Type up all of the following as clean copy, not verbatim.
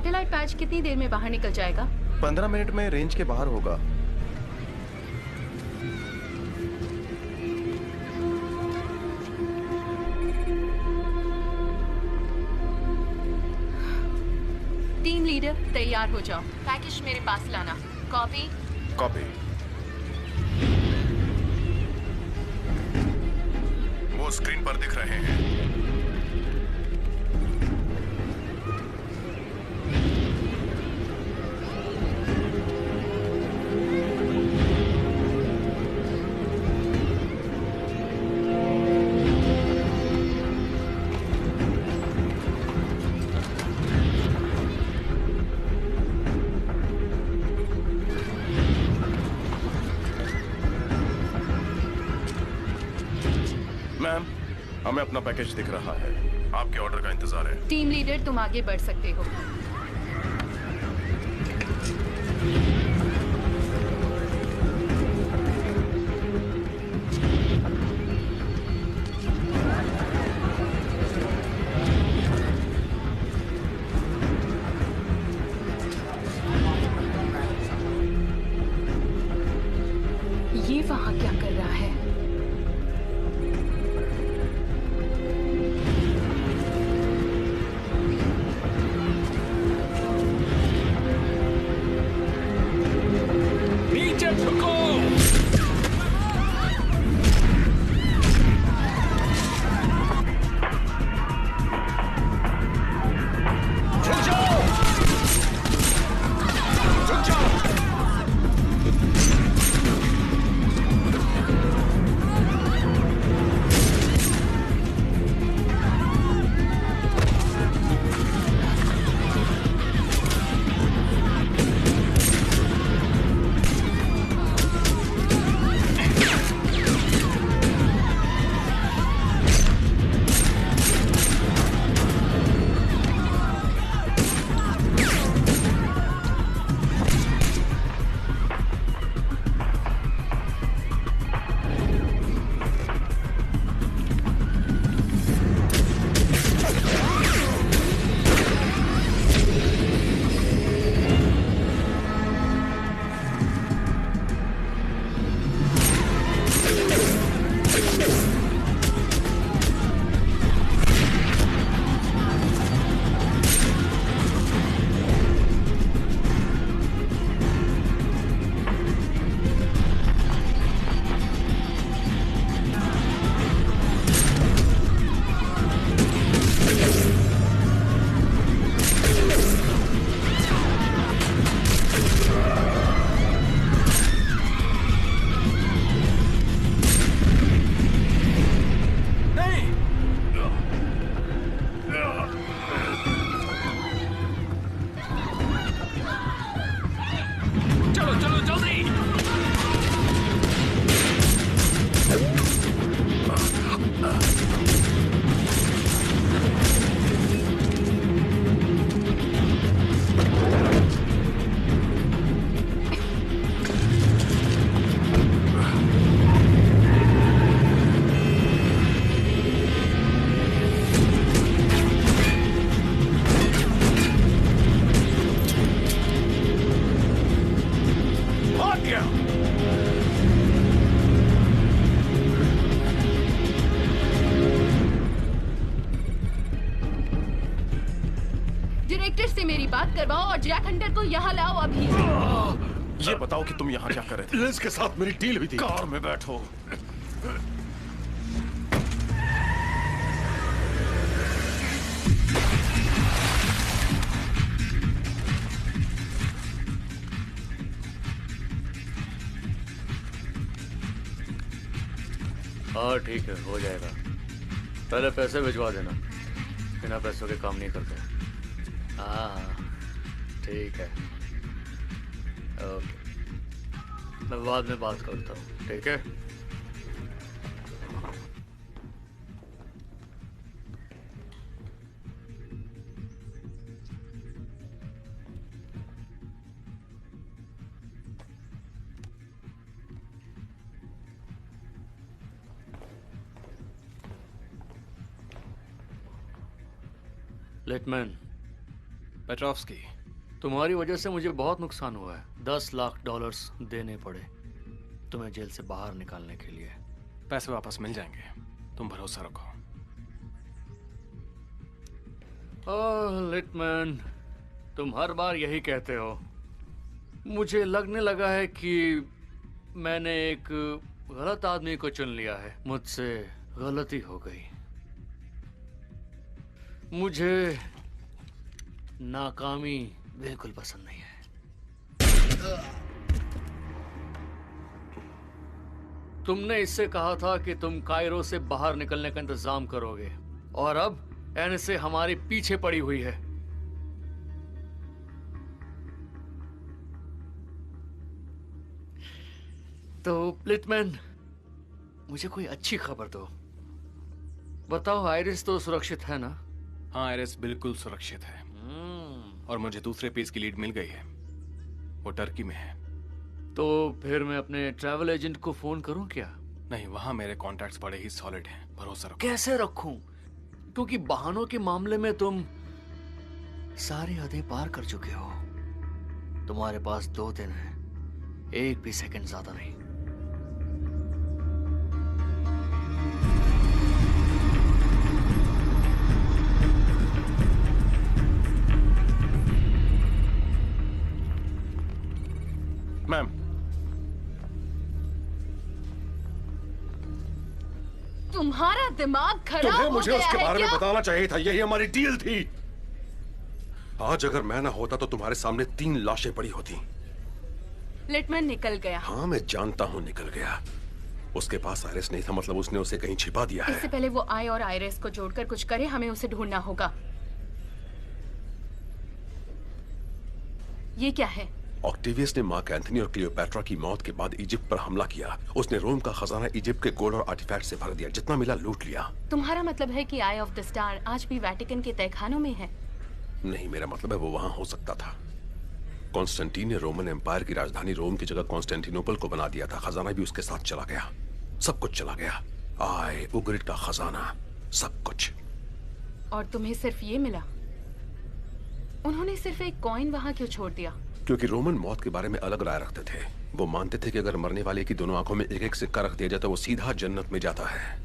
Satellite patch कितनी देर में बाहर निकल जाएगा? 15 मिनट में रेंज के बाहर होगा। टीम लीडर तैयार हो जाओ, पैकेज मेरे पास लाना। कॉपी। कॉपी। वो स्क्रीन पर दिख रहे हैं। मैम, हमें अपना पैकेज दिख रहा है। आपके ऑर्डर का इंतजार है। टीम लीडर तुम आगे बढ़ सकते हो। ये वहां क्या कर रहा है? नीचे झुको। झुक जाओ। झुक जाओ। चलो चलो जल्दी। भाग गया। डायरेक्टर से मेरी बात करवाओ और जैक हंटर को यहाँ लाओ अभी। ये बताओ कि तुम यहाँ क्या कर रहे थे? लिज के साथ मेरी डील हुई थी। कार में बैठो। हाँ ठीक है, हो जाएगा। पहले पैसे भिजवा देना, बिना पैसों के काम नहीं करते। हाँ हाँ ठीक है, ओके। मैं बाद में बात करता हूँ, ठीक है? लेटमैन, पेट्रोव्स्की, तुम्हारी वजह से मुझे बहुत नुकसान हुआ है। $10 लाख देने पड़े तुम्हें जेल से बाहर निकालने के लिए। पैसे वापस मिल जाएंगे, तुम भरोसा रखो। ओह लिटमैन, तुम हर बार यही कहते हो। मुझे लगने लगा है कि मैंने एक गलत आदमी को चुन लिया है। मुझसे गलती हो गई। मुझे नाकामी बिल्कुल पसंद नहीं है। तुमने इससे कहा था कि तुम कायरो से बाहर निकलने का इंतजाम करोगे, और अब एनएसए हमारे पीछे पड़ी हुई है। तो लिटमैन, मुझे कोई अच्छी खबर दो। बताओ, आयरिस तो सुरक्षित है ना? हाँ, आयरिस बिल्कुल सुरक्षित है, और मुझे दूसरे पीस की लीड मिल गई है। वो टर्की में है। तो फिर मैं अपने ट्रैवल एजेंट को फोन करूं क्या? नहीं, वहां मेरे कॉन्टैक्ट्स बड़े ही सॉलिड हैं, भरोसा रखो। कैसे रखूं? क्योंकि बहानों के मामले में तुम सारी हदें पार कर चुके हो। तुम्हारे पास 2 दिन है, एक भी सेकंड ज्यादा नहीं। मैम, तुम्हारा दिमाग खराब तुम्हें हो मुझे गया उसके है बारे में क्या? बताना चाहिए था। यही हमारी डील थी। आज अगर मैं ना होता तो तुम्हारे सामने 3 लाशें पड़ी होती। लिटमैन निकल गया। हाँ, मैं जानता हूँ निकल गया। उसके पास आयरिस नहीं था, मतलब उसने उसे कहीं छिपा दिया है। इससे पहले वो आए और आयरिस को जोड़कर कुछ करे, हमें उसे ढूंढना होगा। ये क्या है? ऑक्टेवियस ने मार्क एंथनी और क्लियोपैट्रा की मौत के बाद इजिप्ट पर हमला किया। उसने रोम का खजाना इजिप्ट के गोल्ड और आर्टिफैक्ट से भर दिया। जितना मिला लूट लिया। तुम्हारा मतलब है कि आई ऑफ द स्टार आज भी वेटिकन के तहखानों में है? नहीं, मेरा मतलब है वो वहां हो सकता था। कॉन्स्टेंटीन ने रोमन एम्पायर की राजधानी रोम की जगह कॉन्स्टेंटिनोपल को बना दिया था। खजाना भी उसके साथ चला गया। सब कुछ चला गया। आय, उग्रिड का खजाना, सब कुछ। और तुम्हें सिर्फ ये मिला? उन्होंने सिर्फ एक कॉइन वहां क्यों छोड़ दिया? क्योंकि रोमन मौत के बारे में अलग राय रखते थे। वो मानते थे कि अगर मरने वाले की दोनों आंखों में एक एक सिक्का रख दिया जाए तो वो सीधा जन्नत में जाता है।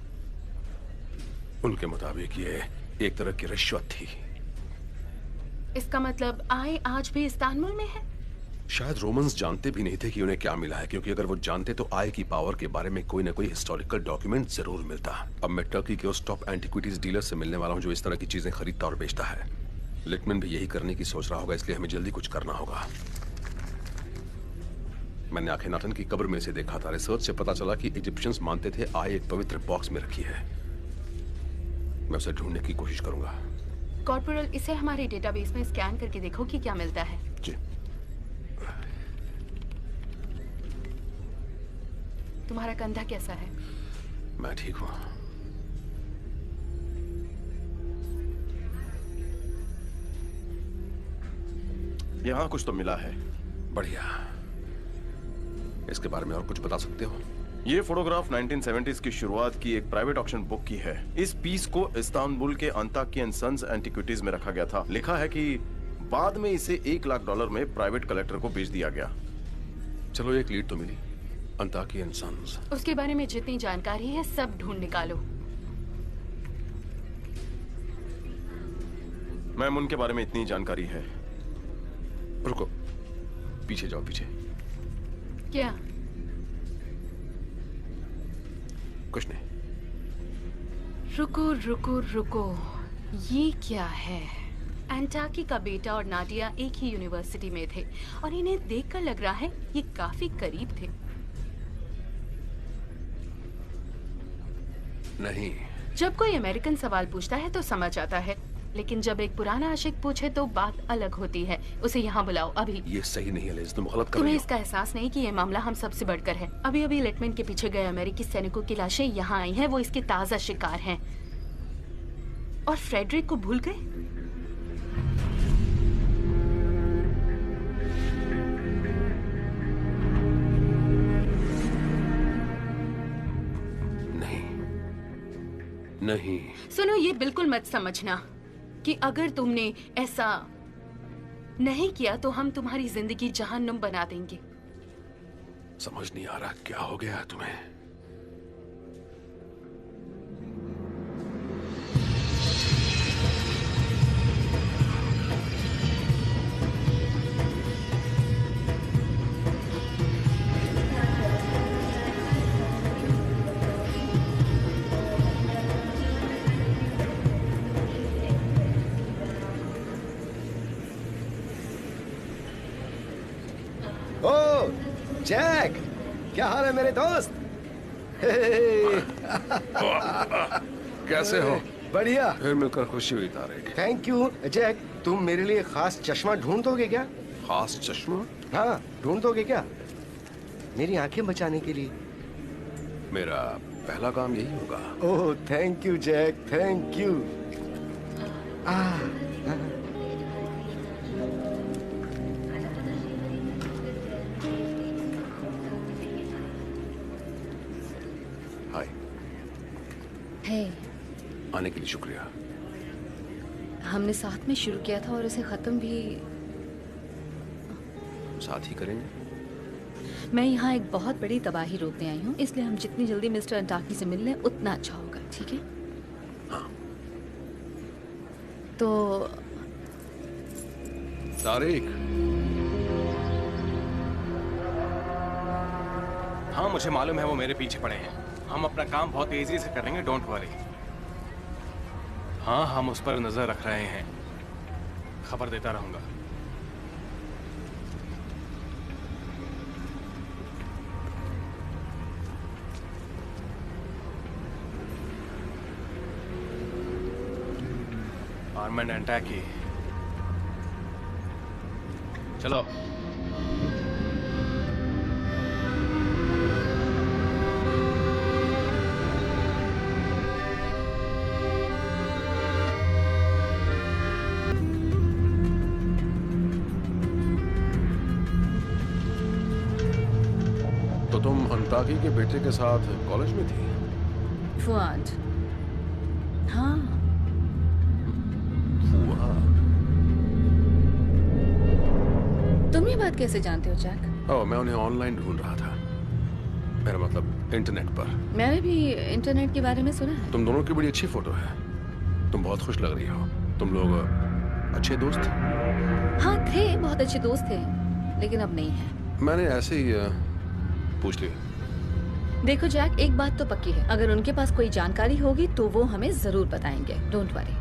उनके मुताबिक ये एक तरह की रिश्वत थी। इसका मतलब आय आज भी इस्तांबुल में है? शायद रोमन्स जानते भी नहीं थे कि उन्हें क्या मिला है, क्योंकि अगर वो जानते तो आय की पावर के बारे में कोई ना कोई हिस्टोरिकल डॉक्यूमेंट जरूर मिलता। अब मैं टर्की के उस टॉप एंटिक्विटीज डीलर से मिलने वाला हूँ जो इस तरह की चीजें खरीदता और बेचता है। लिटमैन भी यही करने की सोच रहा होगा, इसलिए हमें जल्दी कुछ करना होगा। मैंने आखेनाटन की कब्र में से देखा था। रिसर्च से पता चला कि इजिप्शियंस मानते थे आय एक पवित्र बॉक्स में रखी है। मैं उसे ढूंढने की कोशिश करूंगा। कॉर्पोरल, इसे हमारे डेटाबेस में स्कैन करके देखो कि क्या मिलता है। जी। तुम्हारा कंधा कैसा है? मैं ठीक हूं। यहां कुछ तो मिला है। बढ़िया। इसके बारे में और कुछ बता सकते हो? ये फोटोग्राफ 1970s की शुरुआत की एक प्राइवेट ऑक्शन बुक की है। इस पीस को इस्तांबुल के अंताकी एंड सन्स एंटिक्विटीज में रखा गया था। लिखा है कि बाद में इसे $1 लाख में प्राइवेट कलेक्टर को बेच दिया गया। चलो, एक लीड तो मिली। अंताकी एंड सन्स। उसके बारे में जितनी जानकारी है सब ढूंढ निकालो। मैम, उनके बारे में इतनी जानकारी है। रुको, पीछे जाओ, पीछे। क्या? कुछ नहीं। रुको रुको रुको, ये क्या है? एंटाकी का बेटा और नाडिया एक ही यूनिवर्सिटी में थे और इन्हें देखकर लग रहा है ये काफी करीब थे। नहीं। जब कोई अमेरिकन सवाल पूछता है तो समझ आता है, लेकिन जब एक पुराना आशिक पूछे तो बात अलग होती है। उसे यहाँ बुलाओ अभी। ये सही नहीं है लिज, तुम गलत कर तुम्हें रही हो। इसका एहसास नहीं कि ये मामला हम सबसे बढ़कर है। अभी अभी लिटमैन के पीछे गए अमेरिकी सैनिकों की लाशें यहाँ आई हैं। वो इसके ताजा शिकार हैं। और फ्रेडरिक को भूल गए? नहीं। सुनो, ये बिल्कुल मत समझना कि अगर तुमने ऐसा नहीं किया तो हम तुम्हारी जिंदगी जहन्नुम बना देंगे। समझ नहीं आ रहा क्या हो गया है तुम्हें। ओ जैक, क्या हाल है मेरे दोस्त? हे, कैसे हो? बढ़िया। फिर मिलकर खुशी हुई तारिक। Thank you Jack. तुम मेरे लिए खास चश्मा ढूंढ दोगे क्या? खास चश्मा? हाँ, ढूंढ दोगे क्या मेरी आंखें बचाने के लिए? मेरा पहला काम यही होगा। Oh thank you Jack, thank you. Hi. है, आने के लिए शुक्रिया। हमने साथ में शुरू किया था और इसे खत्म भी। साथ ही करेंगे। मैं यहाँ एक बहुत बड़ी तबाही रोकने आई हूँ, इसलिए हम जितनी जल्दी मिस्टर अंटाकी से मिल लें उतना अच्छा होगा, ठीक है? हाँ। तो तारिक। हाँ मुझे मालूम है वो मेरे पीछे पड़े हैं। हम अपना काम बहुत तेजी से करेंगे, डोंट वरी। हाँ हम उस पर नजर रख रहे हैं, खबर देता रहूंगा। आर्मैंड एंटाकी, चलो। तो तुम अंताकी के बेटे के साथ कॉलेज में थी? फुआद। हाँ, तुम ये बात कैसे जानते हो जैक? ओह, मैं उन्हें ऑनलाइन ढूंढ रहा था। मेरा मतलब इंटरनेट पर। मैंने भी इंटरनेट के बारे में सुना है। तुम दोनों की बड़ी अच्छी फोटो है। तुम बहुत खुश लग रही हो। तुम लोग अच्छे दोस्त? हाँ थे, बहुत अच्छे दोस्त थे, लेकिन अब नहीं है। मैंने ऐसे ही पूछ लिया। देखो जैक, एक बात तो पक्की है, अगर उनके पास कोई जानकारी होगी तो वो हमें जरूर बताएंगे, डोंट वरी।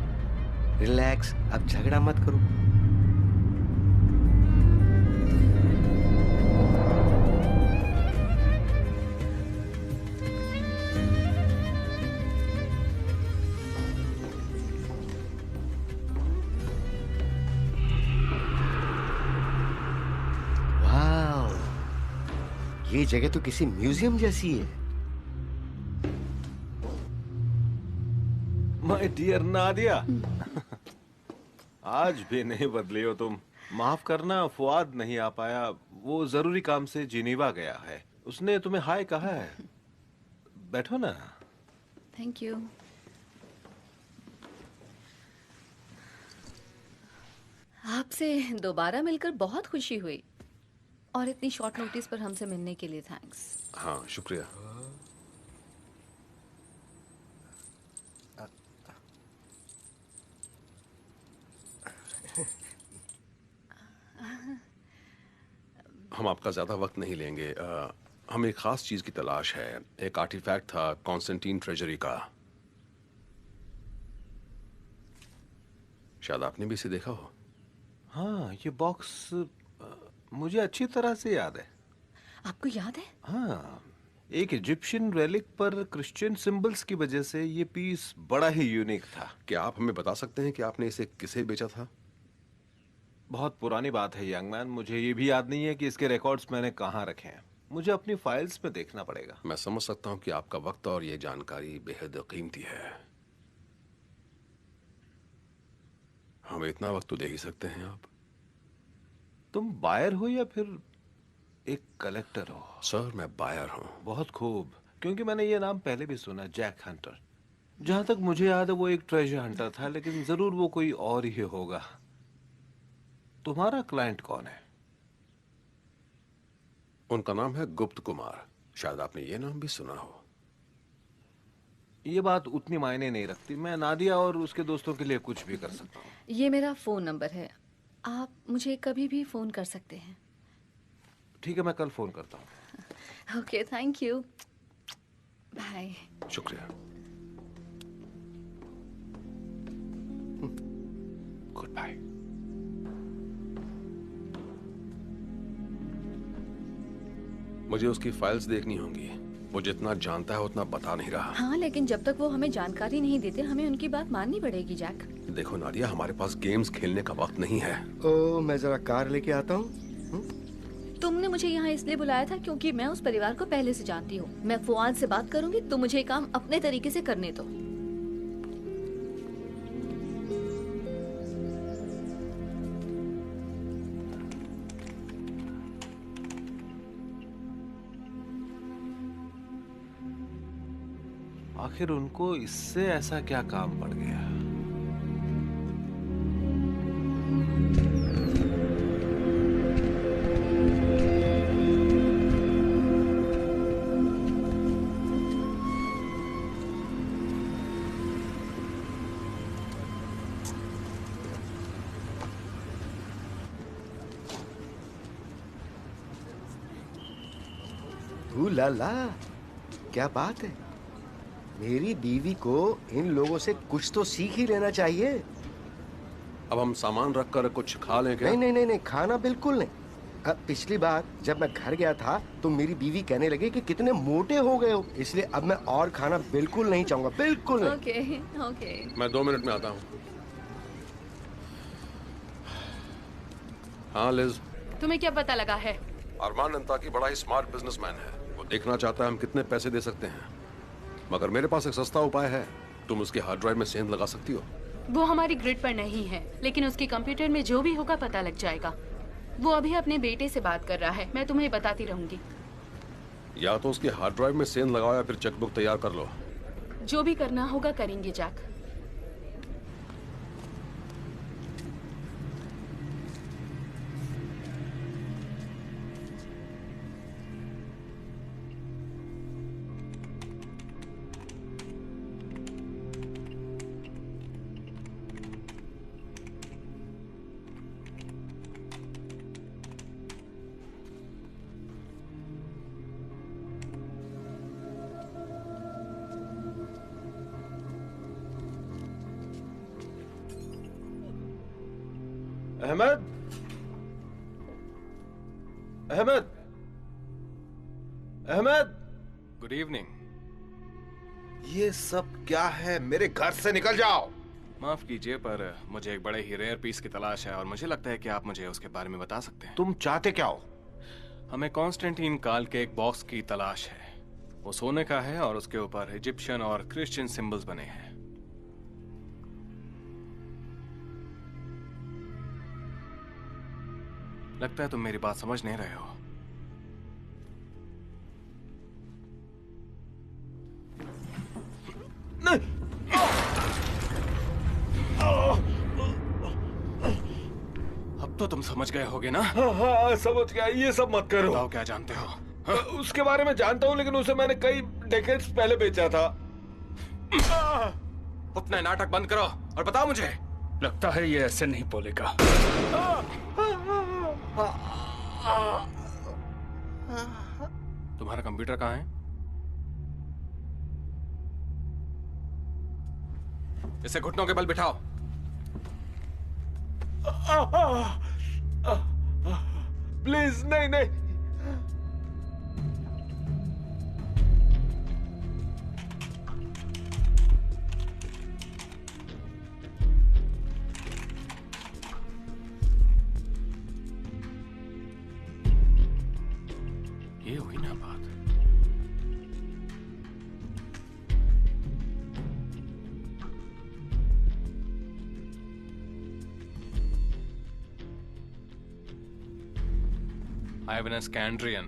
रिलैक्स, अब झगड़ा मत करो। वाह, ये जगह तो किसी म्यूजियम जैसी है। माय डियर नादिया, आज भी नहीं बदली हो तुम। माफ करना, फुआद नहीं आ पाया, वो जरूरी काम से जिनीवा गया है। उसने तुम्हें हाय कहा है। बैठो ना। Thank you. आपसे दोबारा मिलकर बहुत खुशी हुई, और इतनी शॉर्ट नोटिस पर हमसे मिलने के लिए थैंक्स। हाँ, शुक्रिया। हम आपका ज्यादा वक्त नहीं लेंगे। हमें एक खास चीज की तलाश है। एक आर्टिफैक्ट था कॉन्स्टेंटीन ट्रेजरी का। शायद आपने भी इसे देखा हो। हाँ, ये बॉक्स मुझे अच्छी तरह से याद है। आपको याद है? हाँ, एक इजिप्शियन रेलिक पर क्रिश्चियन सिंबल्स की वजह से ये पीस बड़ा ही यूनिक था। क्या आप हमें बता सकते हैं कि आपने इसे किसे बेचा था? बहुत पुरानी बात है यंग मैन, मुझे ये भी याद नहीं है कि इसके रिकॉर्ड्स मैंने कहाँ रखे हैं। मुझे अपनी फाइल्स में देखना पड़ेगा। मैं समझ सकता हूँ कि आपका वक्त और ये जानकारी बेहद कीमती है। हमें इतना वक्त तो दे ही सकते हैं आप। तुम बायर हो या फिर एक कलेक्टर हो? सर, मैं बायर हूँ। बहुत खूब, क्योंकि मैंने ये नाम पहले भी सुना, जैक हंटर। जहां तक मुझे याद है वो एक ट्रेजर हंटर था, लेकिन जरूर वो कोई और ही होगा। तुम्हारा क्लाइंट कौन है? उनका नाम है गुप्त कुमार। शायद आपने ये नाम भी सुना हो। ये बात उतनी मायने नहीं रखती। मैं नादिया और उसके दोस्तों के लिए कुछ भी कर सकता हूँ। ये मेरा फोन नंबर है, आप मुझे कभी भी फोन कर सकते हैं। ठीक है, मैं कल फोन करता हूँ। Okay, thank you, bye. शुक्रिया। Good bye. मुझे उसकी फाइल्स देखनी होंगी। वो जितना जानता है उतना बता नहीं रहा। हाँ, लेकिन जब तक वो हमें जानकारी नहीं देते हमें उनकी बात माननी पड़ेगी जैक। देखो नादिया, हमारे पास गेम्स खेलने का वक्त नहीं है। ओ, मैं जरा कार लेके आता हूँ। तुमने मुझे यहाँ इसलिए बुलाया था क्योंकि मैं उस परिवार को पहले से जानती हूँ। मैं फुआद से बात करूंगी, तो मुझे काम अपने तरीके से करने दो। आखिर उनको इससे ऐसा क्या काम पड़ गया? ला ला, क्या बात है। मेरी बीवी को इन लोगों से कुछ तो सीख ही लेना चाहिए। अब हम सामान रखकर कुछ खा लें क्या? नहीं नहीं नहीं नहीं, खाना बिल्कुल नहीं। अब पिछली बार जब मैं घर गया था तो मेरी बीवी कहने लगी कि कितने मोटे हो गए हो, इसलिए अब मैं और खाना बिल्कुल नहीं चाहूंगा, बिल्कुल नहीं। Okay okay. मैं 2 मिनट में आता हूँ। हाँ लिज, तुम्हें क्या पता लगा है? अरमान अंताकी बड़ा ही स्मार्ट बिजनेसमैन है। वो देखना चाहता है हम कितने पैसे दे सकते हैं, मगर मेरे पास एक सस्ता उपाय है। तुम उसके हार्ड ड्राइव में सेंध लगा सकती हो। वो हमारी ग्रिड पर नहीं है, लेकिन उसके कंप्यूटर में जो भी होगा पता लग जाएगा। वो अभी अपने बेटे से बात कर रहा है, मैं तुम्हें बताती रहूंगी। या तो उसके हार्ड ड्राइव में सेंध लगाओ या फिर चेकबुक तैयार कर लो। जो भी करना होगा करेंगे Jack. Ahmed, Ahmed, Ahmed. Good evening. ये सब क्या है? मेरे घर से निकल जाओ। माफ कीजिए, पर मुझे एक बड़े ही रेयर पीस की तलाश है और मुझे लगता है कि आप मुझे उसके बारे में बता सकते हैं। तुम चाहते क्या हो? हमें कॉन्स्टेंटीन काल के एक बॉक्स की तलाश है। वो सोने का है और उसके ऊपर इजिप्शियन और क्रिश्चियन सिंबल्स बने हैं। लगता है तुम मेरी बात समझ नहीं रहे हो। अब तो तुम समझ गए होगे ना? हाँ, समझ गया। ये सब मत करो। बताओ क्या जानते हो? उसके बारे में जानता हूँ, लेकिन उसे मैंने कई डेकेड्स पहले बेचा था। अपना नाटक बंद करो और बताओ मुझे। लगता है ये ऐसे नहीं बोलेगा। तुम्हारा कंप्यूटर कहाँ है? इसे घुटनों के बल बिठाओ। प्लीज, नहीं नहीं। ये हुई ना बात। आइवन स्कैंड्रियन,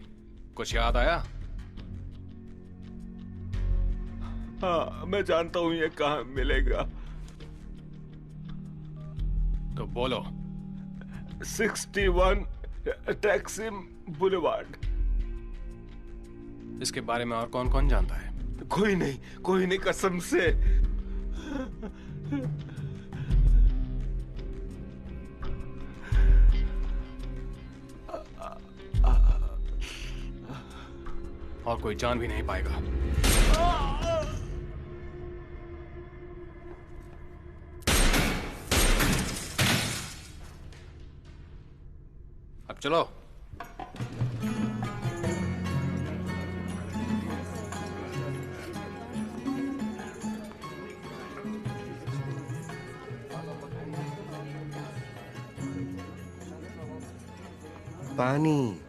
कुछ याद आया? हाँ, मैं जानता हूँ ये कहाँ मिलेगा। तो बोलो। 61 टैक्सिम बुलेवार्ड। इसके बारे में और कौन कौन जानता है? कोई नहीं कसम से। और कोई जान भी नहीं पाएगा। अब चलो। पानी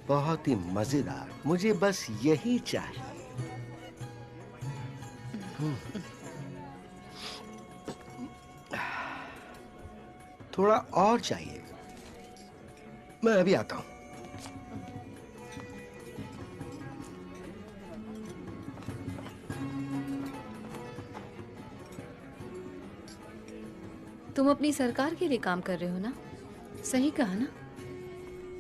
बहुत ही मजेदार, मुझे बस यही चाहिए। थोड़ा और चाहिए। मैं अभी आता हूं। तुम अपनी सरकार के लिए काम कर रहे हो ना? सही कहा ना?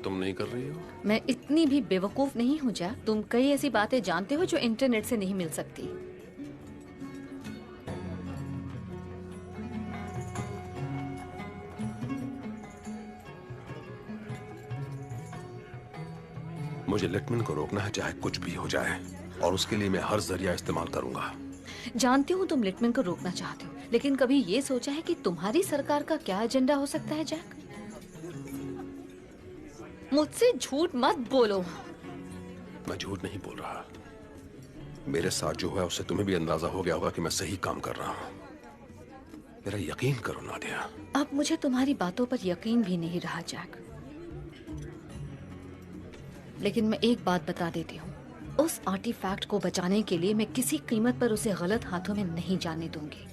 तुम नहीं कर रही हो? मैं इतनी भी बेवकूफ नहीं हूँ जैक। तुम कई ऐसी बातें जानते हो जो इंटरनेट से नहीं मिल सकती। मुझे लिटमन को रोकना है, चाहे कुछ भी हो जाए, और उसके लिए मैं हर जरिया इस्तेमाल करूंगा। जानती हूँ तुम लिटमन को रोकना चाहते हो, लेकिन कभी ये सोचा है कि तुम्हारी सरकार का क्या एजेंडा हो सकता है जैक? मुझसे झूठ मत बोलो। मैं झूठ नहीं बोल रहा। मेरे साथ जो है उससे तुम्हें भी अंदाजा हो गया होगा कि मैं सही काम कर रहा हूं। मेरा यकीन करो नादिया। अब मुझे तुम्हारी बातों पर यकीन भी नहीं रहा जैक। लेकिन मैं एक बात बता देती हूँ, उस आर्टिफैक्ट को बचाने के लिए मैं किसी कीमत पर उसे गलत हाथों में नहीं जाने दूंगी।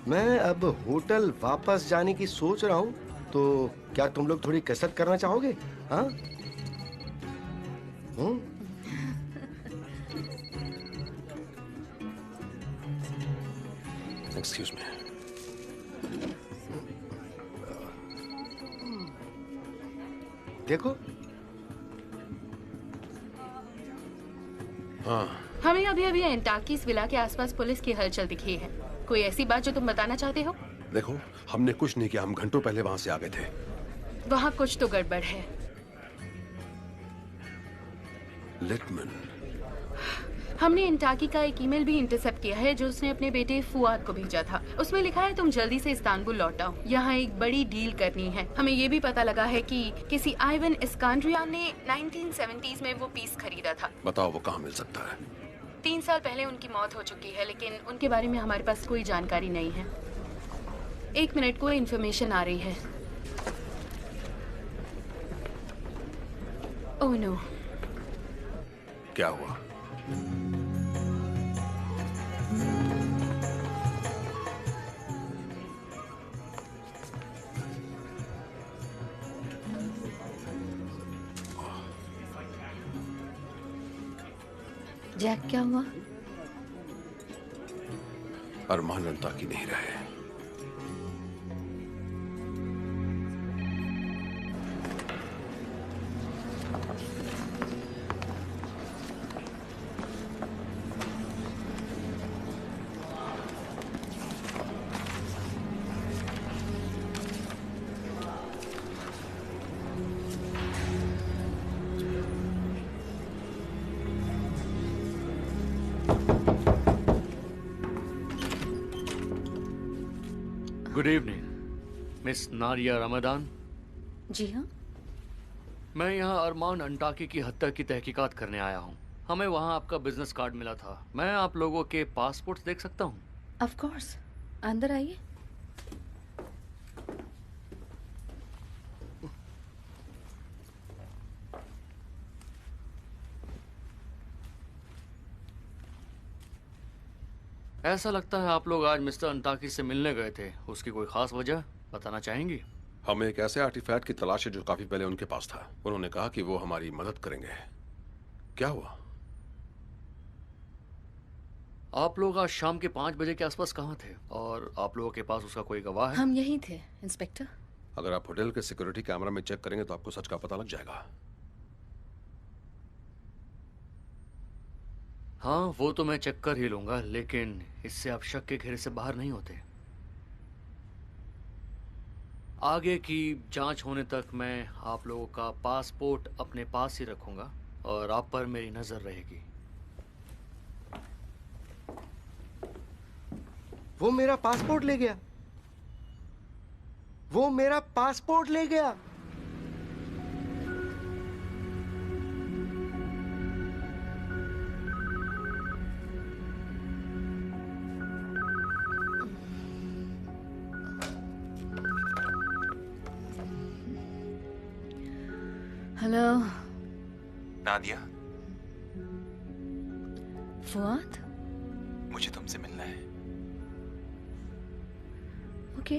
मैं अब होटल वापस जाने की सोच रहा हूँ, तो क्या तुम लोग थोड़ी कसरत करना चाहोगे? हाँ? Excuse me. देखो। हाँ, हमें अभी अभी एंटार्किस विला के आसपास पुलिस की हलचल दिखी है। कोई ऐसी बात जो तुम बताना चाहते हो? देखो, हमने कुछ नहीं किया। हम घंटों पहले वहां से आ गए थे। वहाँ कुछ तो गड़बड़ है। लिटमन। हमने एंटार्की का एक ईमेल भी इंटरसेप्ट किया है जो उसने अपने बेटे फुआद को भेजा था। उसमें लिखा है तुम जल्दी से इस्तांबुल लौट आओ, यहाँ एक बड़ी डील करनी है। हमें ये भी पता लगा है कि किसी आइवन इस्कांड्रियान ने 1970s में वो पीस खरीदा था। बताओ वो कहाँ मिल सकता है? 3 साल पहले उनकी मौत हो चुकी है, लेकिन उनके बारे में हमारे पास कोई जानकारी नहीं है। 1 मिनट, कोई इन्फॉर्मेशन आ रही है। Oh no. क्या हुआ? जैक क्या हुआ? अरमान अंताकी नहीं रहे। गुड इवनिंग, मिस नारिया रमदान। जी हाँ। मैं यहाँ अरमान अंटाकी की हत्या की तहकीकात करने आया हूँ। हमें वहाँ आपका बिजनेस कार्ड मिला था। मैं आप लोगों के पासपोर्ट्स देख सकता हूँ? ऑफ कोर्स, अंदर आइए। ऐसा लगता है आप लोग आज मिस्टर अंटाकी से मिलने गए थे। उसकी कोई खास वजह बताना चाहेंगी? हमें एक ऐसे आर्टिफैक्ट की तलाश है जो काफी पहले उनके पास था। उन्होंने कहा कि वो हमारी मदद करेंगे। क्या हुआ? आप लोग आज शाम के 5 बजे के आसपास कहाँ थे और आप लोगों के पास उसका कोई गवाह है? हम यहीं थे इंस्पेक्टर। अगर आप होटल के सिक्योरिटी कैमरा में चेक करेंगे तो आपको सच का पता लग जाएगा। हाँ, वो तो मैं चेक कर ही लूंगा, लेकिन इससे आप शक के घेरे से बाहर नहीं होते। आगे की जांच होने तक मैं आप लोगों का पासपोर्ट अपने पास ही रखूंगा और आप पर मेरी नजर रहेगी। वो मेरा पासपोर्ट ले गया। वो मेरा पासपोर्ट ले गया। हेलो नादिया, फुआद। मुझे तुमसे मिलना है। ओके।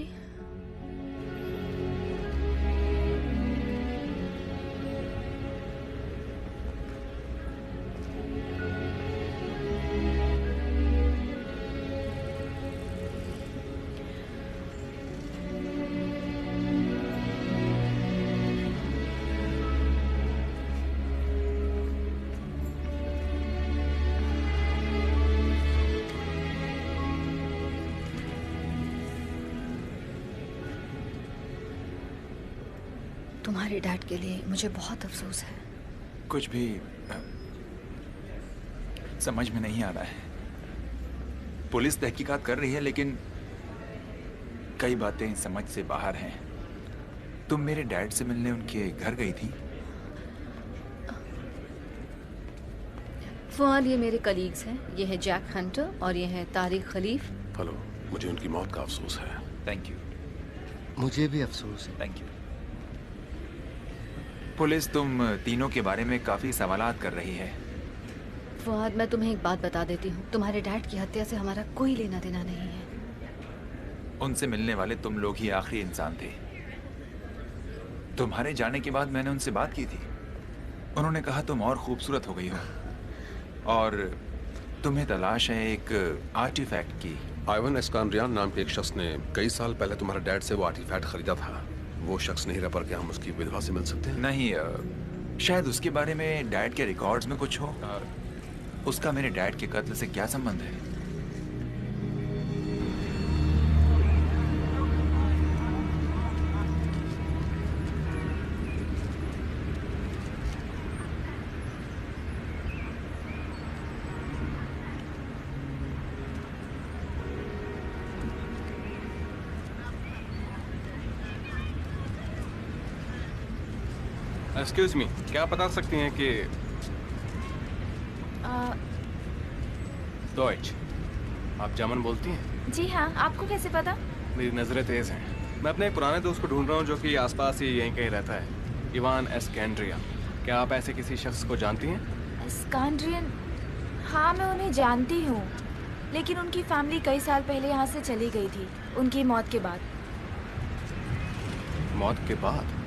तुम्हारे डैड के लिए मुझे बहुत अफसोस है। कुछ भी समझ में नहीं आ रहा है। पुलिस तहकीकात कर रही है, लेकिन कई बातें समझ से बाहर हैं। तुम मेरे डैड से मिलने उनके घर गई थी? फुआद, ये मेरे कलीग्स हैं। ये है जैक हंटर और ये है तारिक खलीफ। हेलो, मुझे उनकी मौत का अफसोस है। Thank you. मुझे भी अफसोस है। Thank you. पुलिस तुम तीनों के बारे में काफी सवालात कर रही है। फुआद, मैं तुम्हें एक बात बता देती हूँ, तुम्हारे डैड की हत्या से हमारा कोई लेना देना नहीं है। उनसे मिलने वाले तुम लोग ही आखिरी इंसान थे। तुम्हारे जाने के बाद मैंने उनसे बात की थी। उन्होंने कहा तुम और खूबसूरत हो गई हो और तुम्हें तलाश है एक आर्टिफैक्ट की। आइवन एस्कांड्रियान नाम के एक शख्स ने कई साल पहले तुम्हारे डैड से वो आर्टिफैक्ट खरीदा था। वो शख्स नहीं रह पर क्या हम उसकी विधवा से मिल सकते हैं? नहीं, शायद उसके बारे में डैड के रिकॉर्ड्स में कुछ हो। उसका मेरे डैड के कत्ल से क्या संबंध है? एक्सक्यूज मी, क्या आप बता सकती हैं कि डॉइच, आप जर्मन बोलती हैं? जी हाँ, आपको कैसे पता? मेरी नज़रें तेज़ हैं। मैं अपने एक पुराने दोस्त को ढूंढ रहा हूँ जो कि आसपास ही यहीं कहीं रहता है, इवान एस्कैंड्रिया। क्या आप ऐसे किसी शख्स को जानती हैं? एस्कांड्रियन? हाँ, मैं उन्हें जानती हूँ, लेकिन उनकी फैमिली कई साल पहले यहाँ से चली गई थी, उनकी मौत के बाद। मौत के बाद?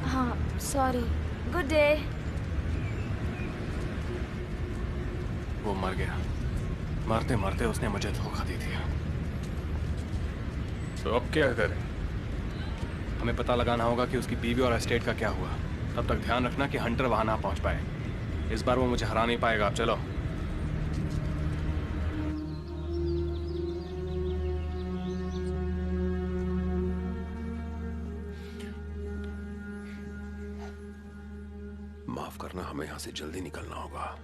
हाँ, सॉरी। Good day. वो मर गया। मरते मरते उसने मुझे धोखा दे दिया। तो अब क्या करें? हमें पता लगाना होगा कि उसकी बीवी और एस्टेट का क्या हुआ। तब तक ध्यान रखना कि हंटर वहां ना पहुंच पाए। इस बार वो मुझे हरा नहीं पाएगा। अब चलो। माफ करना, हमें यहाँ से जल्दी निकलना होगा।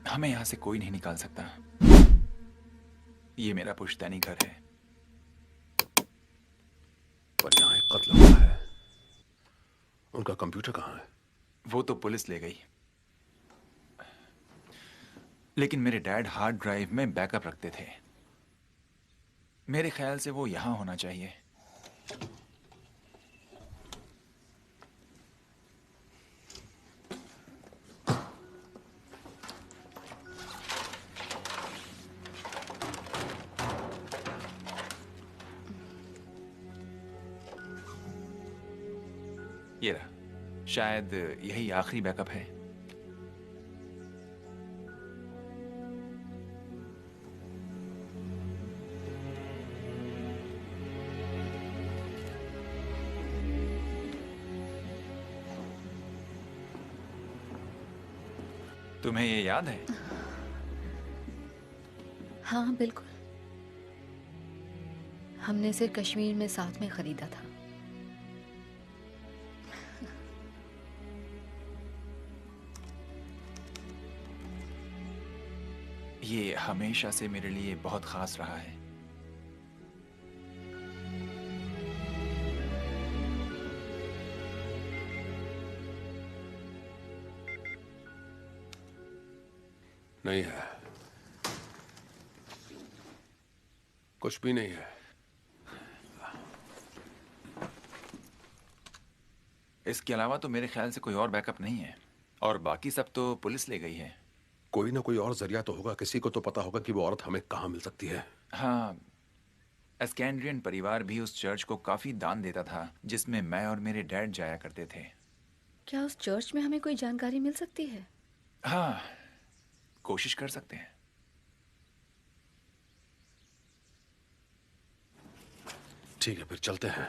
हमें यहाँ से कोई नहीं निकाल सकता। ये मेरा पुश्तैनी घर है। पर यहाँ एक कत्ल हुआ है। उनका कंप्यूटर कहाँ है? वो तो पुलिस ले गई, लेकिन मेरे डैड हार्ड ड्राइव में बैकअप रखते थे। मेरे ख्याल से वो यहाँ होना चाहिए। ये रहा, शायद यही आखिरी बैकअप है। तुम्हें ये याद है? हाँ बिल्कुल, हमने इसे कश्मीर में साथ में खरीदा था। ये हमेशा से मेरे लिए बहुत खास रहा है। नहीं है, कुछ भी नहीं है। इसके अलावा तो मेरे ख्याल से कोई और बैकअप नहीं है, और बाकी सब तो पुलिस ले गई है। कोई ना कोई और जरिया तो होगा, किसी को तो पता होगा कि वो औरत हमें कहाँ मिल सकती है। हाँ, एस्कैंड्रियन परिवार भी उस चर्च को काफी दान देता था जिसमें मैं और मेरे डैड जाया करते थे। क्या उस चर्च में हमें कोई जानकारी मिल सकती है? हाँ, कोशिश कर सकते हैं। ठीक है, फिर चलते हैं।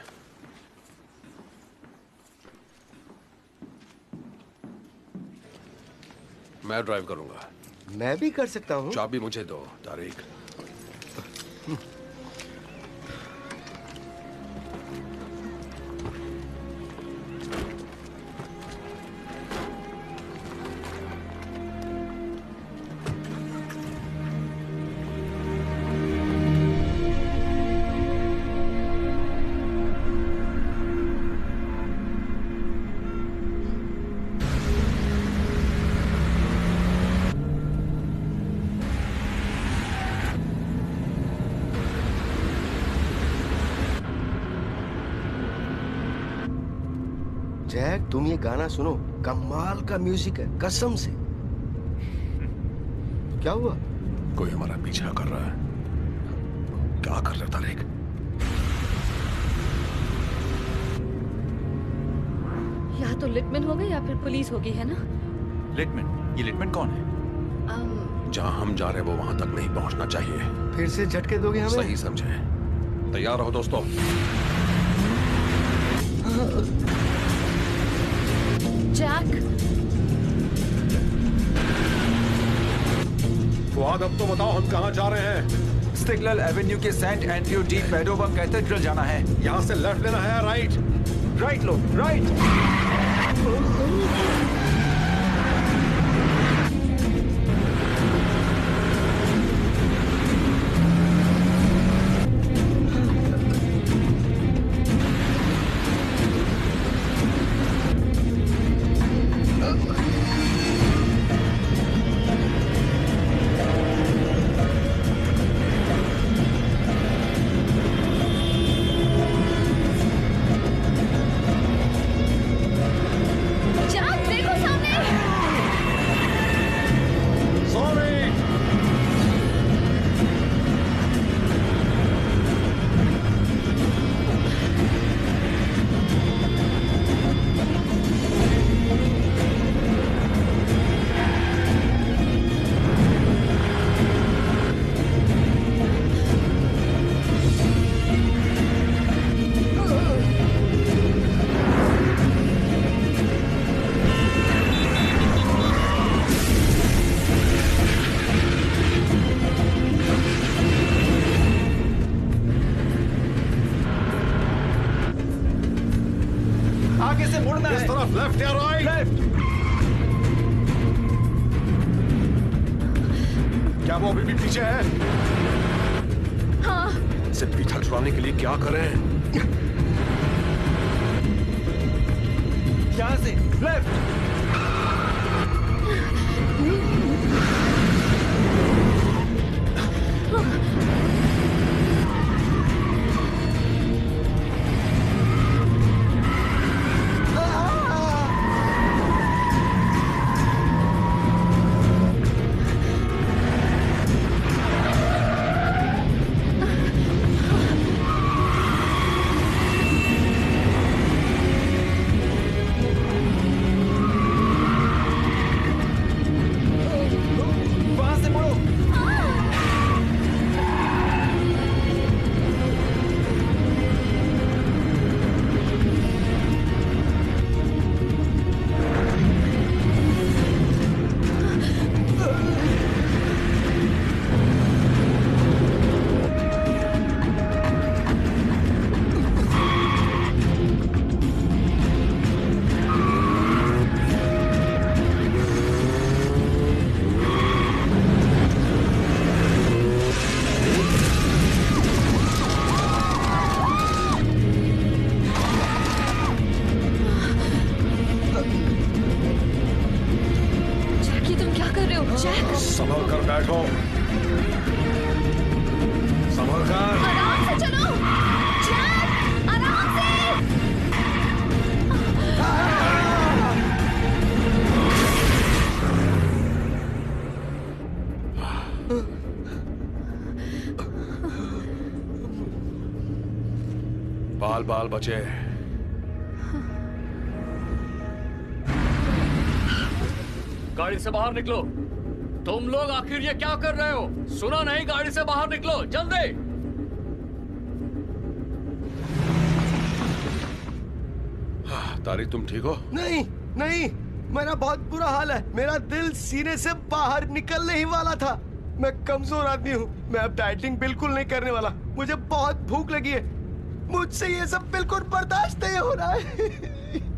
मैं ड्राइव करूंगा। मैं भी कर सकता हूँ। चाबी मुझे दो, तारिक। जैक, तुम ये गाना सुनो, कमाल का म्यूजिक है, कसम से। क्या हुआ? कोई हमारा पीछा कर रहा है। क्या कर रहे हो तारिक? या तो लिटमैन होगा या फिर पुलिस होगी, है ना? लिटमैन? ये लिटमैन कौन है? जहाँ हम जा रहे हैं वो वहां तक नहीं पहुंचना चाहिए। फिर से झटके दोगे हमें? सही समझे। तैयार रहो दोस्तों। जैक, फुआद, अब तो बताओ हम कहाँ जा रहे हैं? स्टिगलर एवेन्यू के सेंट एंड्रयू डी पैडोवा कैथेड्रल जाना है। यहाँ से लेफ्ट लेना है, राइट? राइट लो, राइट। लेफ्ट या राइट? लेफ्ट। क्या वो अभी भी पीछे है? हाँ। इसे पीछा छुड़ाने के लिए क्या करें? यहाँ से लेफ्ट। बैठो। संभल कर। आराम से चलो जैक, आराम से। बाल बाल बचे। गाड़ी से बाहर निकलो। तुम लोग आखिर ये क्या कर रहे हो? सुना नहीं? गाड़ी से बाहर निकलो जल्दी। तारिक, तुम ठीक हो? नहीं नहीं, मेरा बहुत बुरा हाल है। मेरा दिल सीने से बाहर निकलने ही वाला था। मैं कमजोर आदमी हूँ। मैं अब डाइटिंग बिल्कुल नहीं करने वाला। मुझे बहुत भूख लगी है। मुझसे ये सब बिल्कुल बर्दाश्त नहीं हो रहा है।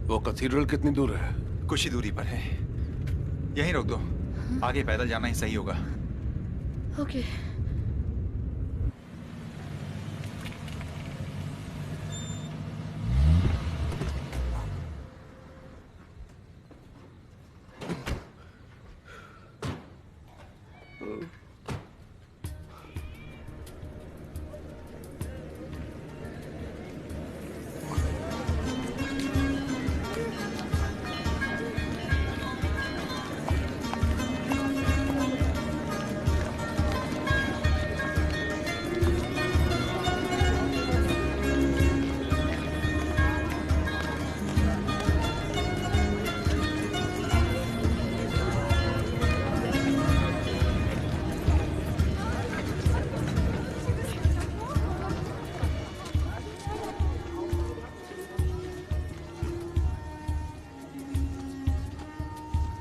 वो कैथीड्रल कितनी दूर है? कुछ ही दूरी पर है। यहीं रोक दो, आगे पैदल जाना ही सही होगा। ओके।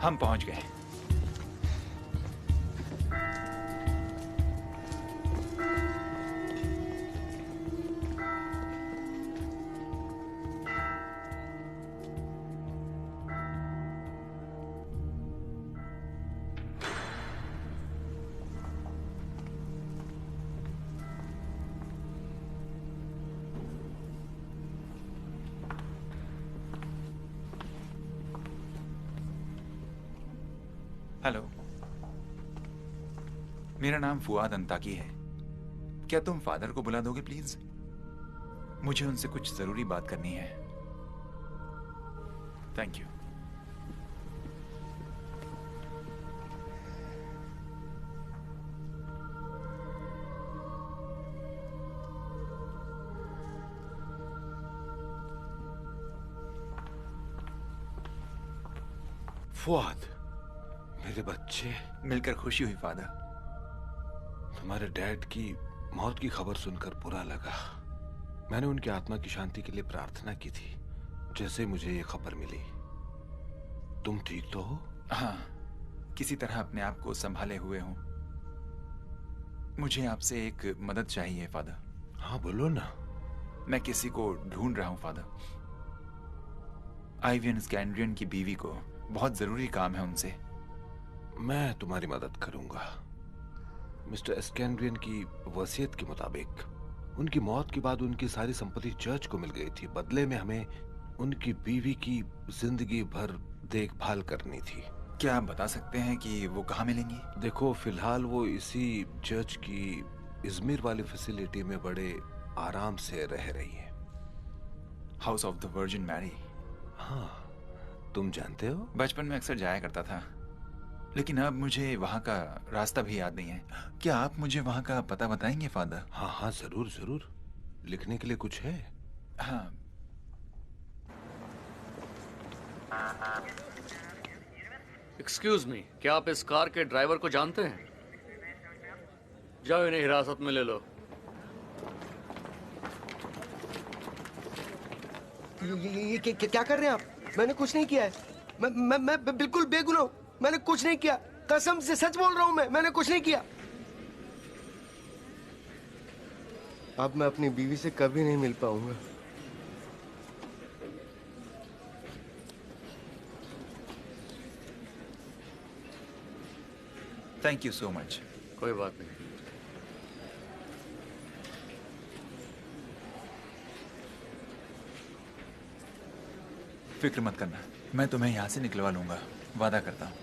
हम पहुंच गए। हेलो, मेरा नाम फुआद अंताकी है। क्या तुम फादर को बुला दोगे प्लीज? मुझे उनसे कुछ जरूरी बात करनी है। Thank you. फुआद, मेरे बच्चे। मिलकर खुशी हुई फादर। तुम्हारे डैड की मौत की खबर सुनकर बुरा लगा। मैंने उनकी आत्मा की शांति के लिए प्रार्थना की थी जैसे मुझे ये खबर मिली। तुम ठीक तो हो? हाँ, किसी तरह अपने आप को संभाले हुए हूं। मुझे आपसे एक मदद चाहिए फादर। हाँ बोलो ना। मैं किसी को ढूंढ रहा हूं फादर। आइवियन स्कैंड्रियन की बीवी को बहुत जरूरी काम है उनसे। मैं तुम्हारी मदद करूंगा। मिस्टर एस्कैंड्रियन की वसीयत के मुताबिक उनकी मौत के बाद उनकी सारी संपत्ति चर्च को मिल गई थी। बदले में हमें उनकी बीवी की जिंदगी भर देखभाल करनी थी। क्या आप बता सकते हैं कि वो कहाँ मिलेंगी? देखो, फिलहाल वो इसी चर्च की इजमिर वाली फैसिलिटी में बड़े आराम से रह रही है। House of the Virgin Mary. हाँ, तुम जानते हो? बचपन में अक्सर जाया करता था, लेकिन अब मुझे वहाँ का रास्ता भी याद नहीं है। क्या आप मुझे वहाँ का पता बताएंगे फादर? हाँ हाँ, जरूर जरूर। लिखने के लिए कुछ है? हाँ। एक्सक्यूज मी, क्या आप इस कार के ड्राइवर को जानते हैं? जाओ इन्हें हिरासत में ले लो। ये क्या कर रहे हैं आप? मैंने कुछ नहीं किया है। मैं बिल्कुल बेगुनाह हूं। मैंने कुछ नहीं किया। कसम से सच बोल रहा हूं। मैंने कुछ नहीं किया। अब मैं अपनी बीवी से कभी नहीं मिल पाऊंगा। Thank you so much. कोई बात नहीं। फिक्र मत करना, मैं तुम्हें यहाँ से निकलवा लूंगा, वादा करता हूँ।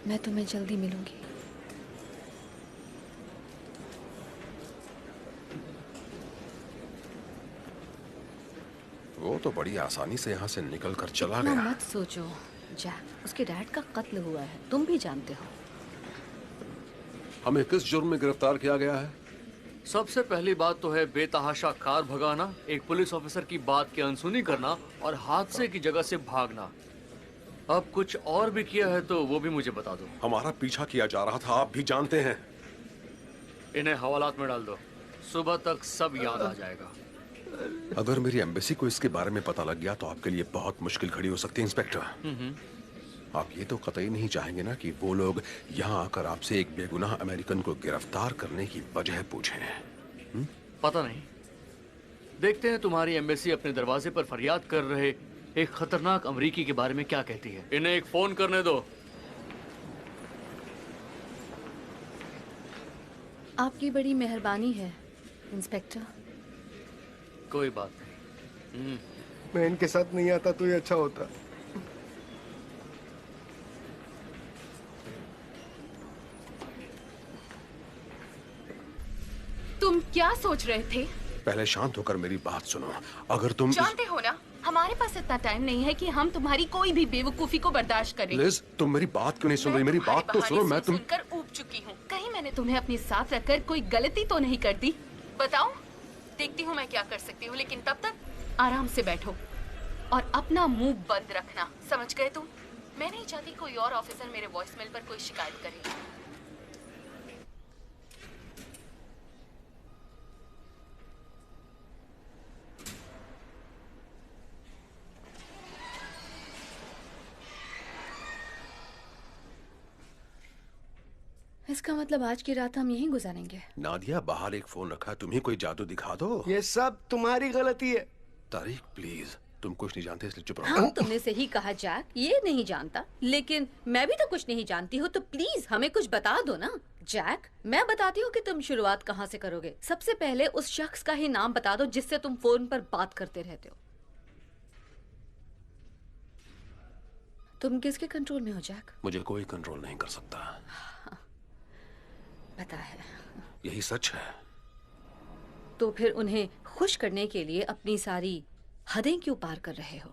मैं तुम्हें जल्दी मिलूंगी। वो तो बड़ी आसानी से यहाँ से निकल कर चला इतना गया। मत सोचो जैक, उसके डैड का कत्ल हुआ है, तुम भी जानते हो। हमें किस जुर्म में गिरफ्तार किया गया है? सबसे पहली बात तो है बेतहाशा कार भगाना, एक पुलिस ऑफिसर की बात की अनसुनी करना और हादसे की जगह से भागना। अब कुछ और भी किया है तो वो भी मुझे बता दो। हमारा पीछा किया जा रहा था, आप भी जानते हैं। इन्हें हवालात में डाल दो, सुबह तक सब याद आ जाएगा। अगर मेरी एम्बेसी को इसके बारे में पता लग गया तो आपके लिए बहुत मुश्किल खड़ी हो सकती है इंस्पेक्टर। आप ये तो कतई नहीं चाहेंगे ना कि वो लोग यहाँ आकर आपसे एक बेगुनाह अमेरिकन को गिरफ्तार करने की वजह पूछें। पता नहीं, देखते हैं तुम्हारी एम्बेसी अपने दरवाजे पर फरियाद कर रहे एक खतरनाक अमरीकी के बारे में क्या कहती है। इन्हें एक फोन करने दो। आपकी बड़ी मेहरबानी है इंस्पेक्टर। कोई बात नहीं। मैं इनके साथ नहीं आता तो ये अच्छा होता। तुम क्या सोच रहे थे? पहले शांत होकर मेरी बात सुनो। अगर तुम जानते हो ना, हमारे पास इतना टाइम नहीं है कि हम तुम्हारी कोई भी बेवकूफी को बर्दाश्त करें। लिज, तुम मेरी बात क्यों नहीं सुन रही? मेरी बात तो सुनो। मैं तुम सुनकर ऊब चुकी हूँ। कहीं मैंने तुम्हें अपने साथ रखकर कोई गलती तो नहीं कर दी? बताओ, देखती हूँ मैं क्या कर सकती हूँ, लेकिन तब तक आराम से बैठो और अपना मुंह बंद रखना, समझ गए तुम? मैं नहीं चाहती कोई और ऑफिसर मेरे वॉइसमेल पर कोई शिकायत करे। इसका मतलब आज की रात हम यहीं गुजारेंगे। नादिया, बाहर एक फोन रखा है, तुम्हें कोई जादू दिखा दो। ये सब तुम्हारी गलती है। तारीख प्लीज, तुम कुछ नहीं जानते इसलिए चुप रहो। हाँ, तुमने सही कहा जैक, ये नहीं जानता, लेकिन मैं भी तो कुछ नहीं जानती हूँ, तो प्लीज हमें कुछ बता दो ना। जैक, मैं बताती हूँ कि तुम शुरुआत कहाँ से करोगे। सबसे पहले उस शख्स का ही नाम बता दो जिससे तुम फोन पर बात करते रहते हो। तुम किसके कंट्रोल में हो जैक? मुझे कोई कंट्रोल नहीं कर सकता। पता है। यही सच है। तो फिर उन्हें खुश करने के लिए अपनी सारी हदें क्यों पार कर रहे हो?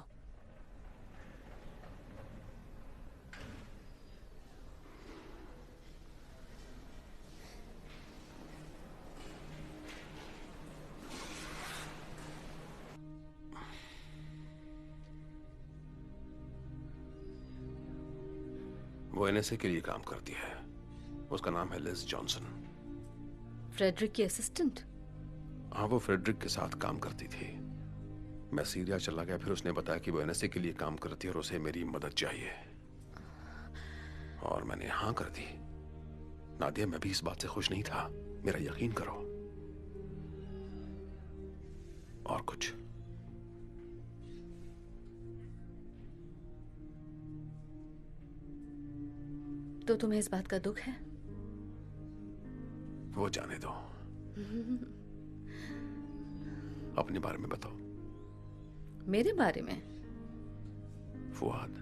वो एनएसए के लिए काम करती है। उसका नाम है लिज जॉनसन। फ्रेडरिक की असिस्टेंट? हाँ, वो फ्रेडरिक के साथ काम करती थी। मैं सीरिया चला गया, फिर उसने बताया कि वो एनएसए के लिए काम करती है और उसे मेरी मदद चाहिए, और मैंने हाँ कर दी। नादिया, मैं भी इस बात से खुश नहीं था, मेरा यकीन करो। और कुछ? तो तुम्हें इस बात का दुख है? वो जाने दो। अपने बारे में बताओ। मेरे बारे में? फुआद।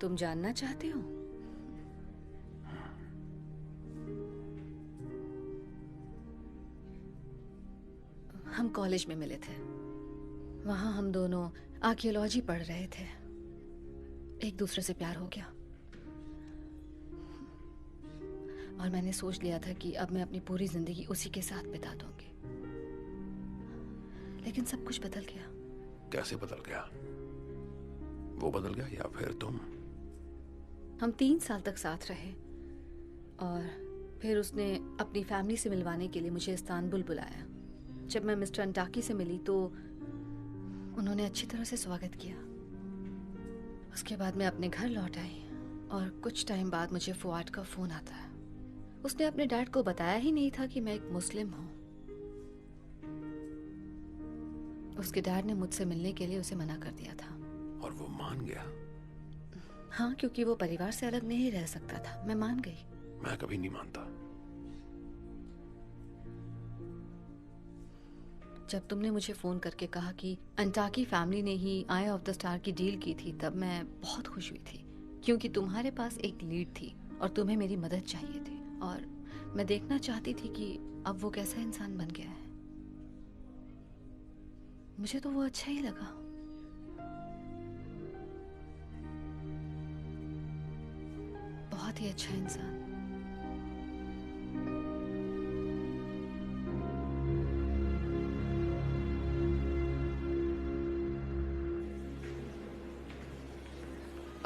तुम जानना चाहते हो? हम कॉलेज में मिले थे। वहां हम दोनों आर्कियोलॉजी पढ़ रहे थे। एक दूसरे से प्यार हो गया और मैंने सोच लिया था कि अब मैं अपनी पूरी जिंदगी उसी के साथ बिता दूंगी। लेकिन सब कुछ बदल गया। कैसे बदल गया? वो बदल गया या फिर तुम? हम 3 साल तक साथ रहे और फिर उसने अपनी फैमिली से मिलवाने के लिए मुझे इस्तांबुल बुलाया। जब मैं मिस्टर अंटाकी से मिली तो उन्होंने अच्छी तरह से स्वागत किया। उसके बाद मैं अपने घर लौट आई और कुछ टाइम बाद मुझे फुआद का फोन आता है। उसने अपने डैड को बताया ही नहीं था कि मैं एक मुस्लिम हूँ। उसके डैड ने मुझसे मिलने के लिए उसे मना कर दिया था। और वो मान गया? हाँ, क्योंकि वो परिवार से अलग नहीं रह सकता था। मैं मान गई। मैं कभी नहीं मानता। जब तुमने मुझे फ़ोन करके कहा कि अंटाकी फैमिली ने ही आई ऑफ द स्टार की डील की थी, तब मैं बहुत खुश हुई थी, क्योंकि तुम्हारे पास एक लीड थी और तुम्हें मेरी मदद चाहिए थी, और मैं देखना चाहती थी कि अब वो कैसा इंसान बन गया है। मुझे तो वो अच्छा ही लगा। बहुत ही अच्छा इंसान।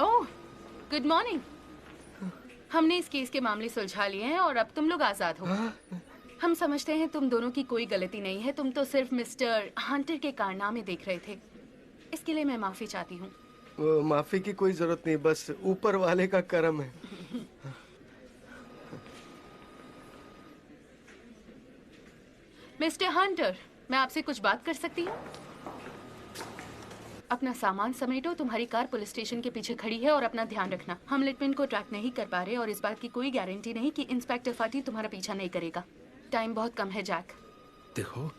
ओह, गुड मॉर्निंग। हमने इस केस के मामले सुलझा लिए हैं और अब तुम लोग आजाद हो। हम समझते हैं तुम दोनों की कोई गलती नहीं है, तुम तो सिर्फ मिस्टर हंटर के कारनामे देख रहे थे। इसके लिए मैं माफी चाहती हूँ। माफी की कोई जरूरत नहीं, बस ऊपर वाले का करम है। मिस्टर हंटर, मैं आपसे कुछ बात कर सकती हूँ? अपना सामान समेटो, तुम्हारी कार पुलिस स्टेशन के पीछे खड़ी है और अपना ध्यान रखना। हम लिटमैन को ट्रैक नहीं कर पा रहे और इस बात की कोई गारंटी नहीं कि इंस्पेक्टर फाटी तुम्हारा पीछा नहीं करेगा। टाइम बहुत कम है जैक। देखो,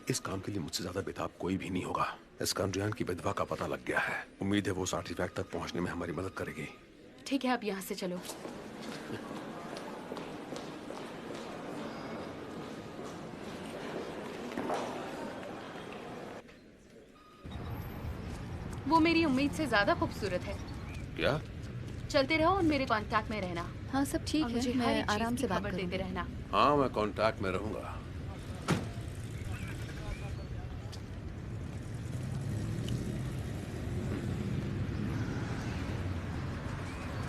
इस काम के लिए मुझसे ज्यादा बेताब कोई भी नहीं होगा। एस्कैंड्रियन की विधवा का पता लग गया है। उम्मीद है वो उस आर्टिफैक्ट तक पहुंचने में हमारी मदद करेगी। ठीक है, अब यहाँ से चलो। वो मेरी उम्मीद से ज्यादा खूबसूरत है। क्या? चलते रहो और मेरे कांटेक्ट में रहना। हाँ, सब ठीक है, मुझे मैं आराम से बात देते करूंगी। रहना। हाँ, मैं कांटेक्ट में रहूंगा।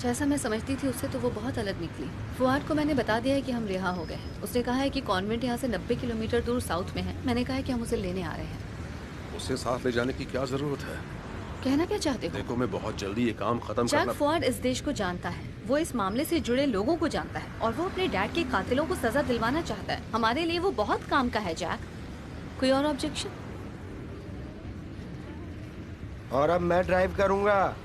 जैसा मैं समझती थी उससे तो वो बहुत अलग निकली। फुआद को मैंने बता दिया है कि हम रिहा हो गए हैं। उसने कहा है कि कॉन्वेंट यहाँ से 90 किलोमीटर दूर साउथ में है। मैंने कहा है कि हम उसे लेने आ रहे हैं। उसे साथ ले जाने की क्या जरूरत है? कहना क्या चाहते हो? देखो, मैं बहुत जल्दी ये काम खत्म जैक करना। फुआद इस देश को जानता है, वो इस मामले से जुड़े लोगों को जानता है और वो अपने डैड के कातिलों को सजा दिलवाना चाहता है। हमारे लिए वो बहुत काम का है जैक। कोई और ऑब्जेक्शन? और अब मैं ड्राइव करूंगा।